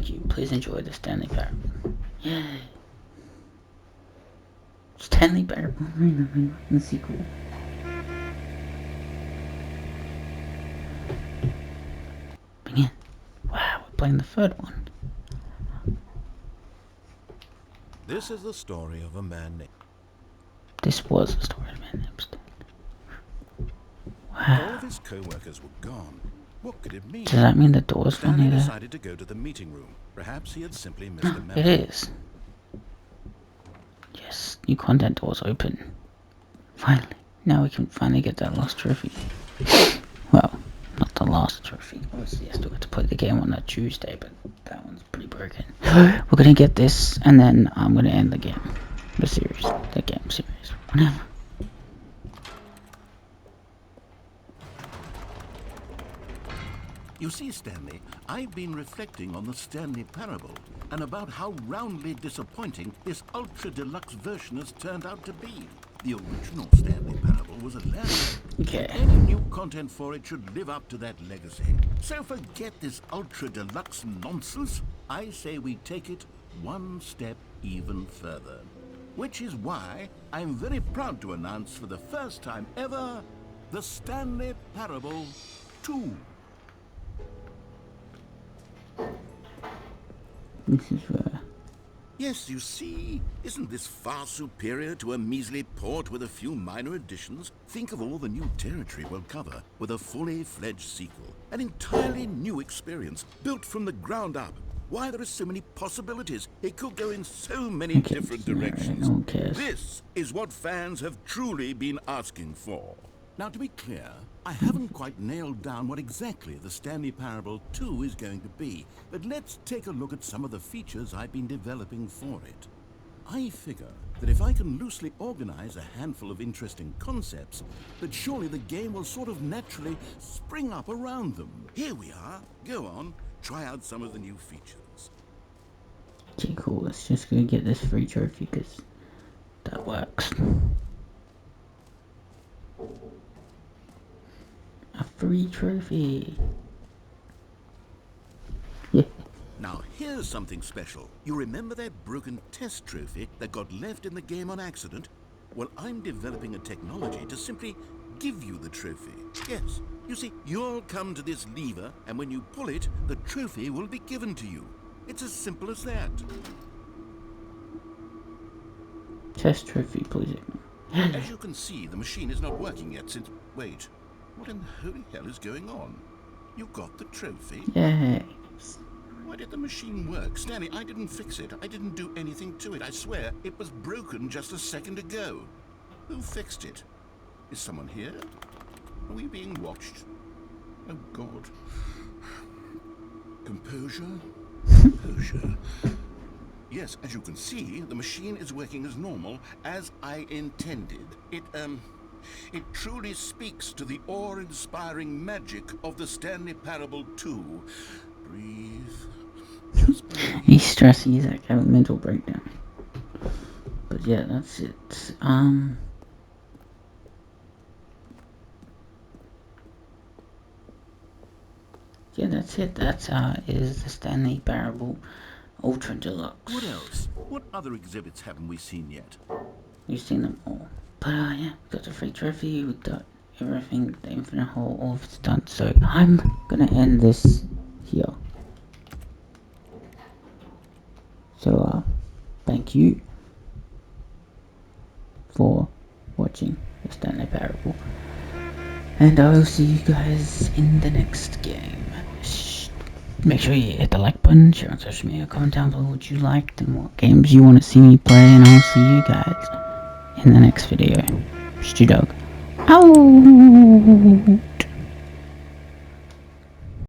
[SPEAKER 1] you. Please enjoy the Stanley Parable. Yay. Stanley Parable in the sequel. Begin. Wow, we're playing the third one.
[SPEAKER 2] This is the story of a man named...
[SPEAKER 1] This was the story of a man named Stanley. Wow.
[SPEAKER 2] All of his co-workers were gone. What could it mean?
[SPEAKER 1] Does that mean the door's
[SPEAKER 2] Stanley
[SPEAKER 1] funny there?
[SPEAKER 2] decided to go to the meeting room. Perhaps he had simply missed a memo.
[SPEAKER 1] It is. Yes, new content doors open. Finally. Now we can finally get that lost trophy. Well, not the last trophy. Obviously, I still have to play the game on that Tuesday, but that one's pretty broken. We're gonna get this, and then I'm gonna end the game. The series. The game series. Whatever.
[SPEAKER 2] You see, Stanley, I've been reflecting on the Stanley parable and about how roundly disappointing this ultra deluxe version has turned out to be. The original Stanley parable was a landmark.
[SPEAKER 1] Okay.
[SPEAKER 2] Any new content for it should live up to that legacy. So forget this ultra deluxe nonsense. I say we take it one step even further. Which is why I'm very proud to announce for the first time ever, the Stanley Parable 2.
[SPEAKER 1] This is where...
[SPEAKER 2] Yes, you see, isn't this far superior to a measly port with a few minor additions? Think of all the new territory we'll cover with a fully fledged sequel. An entirely new experience, built from the ground up. Why, there are so many possibilities. It could go in so many different directions.
[SPEAKER 1] No one cares.
[SPEAKER 2] This is what fans have truly been asking for. Now, to be clear, I haven't quite nailed down what exactly the Stanley Parable 2 is going to be, but let's take a look at some of the features I've been developing for it. I figure that if I can loosely organize a handful of interesting concepts, that surely the game will sort of naturally spring up around them. Here we are. Go on, try out some of the new features.
[SPEAKER 1] Okay, cool. Let's just go get this free trophy because that works. A free trophy. Yeah.
[SPEAKER 2] Now here's something special. You remember that broken test trophy that got left in the game on accident? Well, I'm developing a technology to simply give you the trophy. Yes, you see, you'll come to this lever, and when you pull it, the trophy will be given to you. It's as simple as that.
[SPEAKER 1] Test trophy, please.
[SPEAKER 2] As you can see, the machine is not working yet since... Wait, what in the holy hell is going on? You got the trophy?
[SPEAKER 1] Yay.
[SPEAKER 2] Why did the machine work? Stanley, I didn't fix it. I didn't do anything to it. I swear, it was broken just a second ago. Who fixed it? Is someone here? Are we being watched? Oh, God. Composure? Composure. Yes, as you can see, the machine is working as normal, as I intended. It truly speaks to the awe-inspiring magic of the Stanley Parable 2. Breathe. Just breathe.
[SPEAKER 1] He's stressing, he's like having a mental breakdown. But yeah, that's it. Yeah, that's it. That is the Stanley Parable Ultra Deluxe.
[SPEAKER 2] What else? What other exhibits haven't we seen yet?
[SPEAKER 1] We've seen them all. But yeah, got the free trophy, we got everything, the infinite hole, all of it's done. So I'm gonna end this here. So thank you for watching the Stanley Parable. And I will see you guys in the next game. Make sure you hit the like button, share on social media, comment down below what you liked and what games you want to see me play, and I'll see you guys in the next video. Studog. Ow!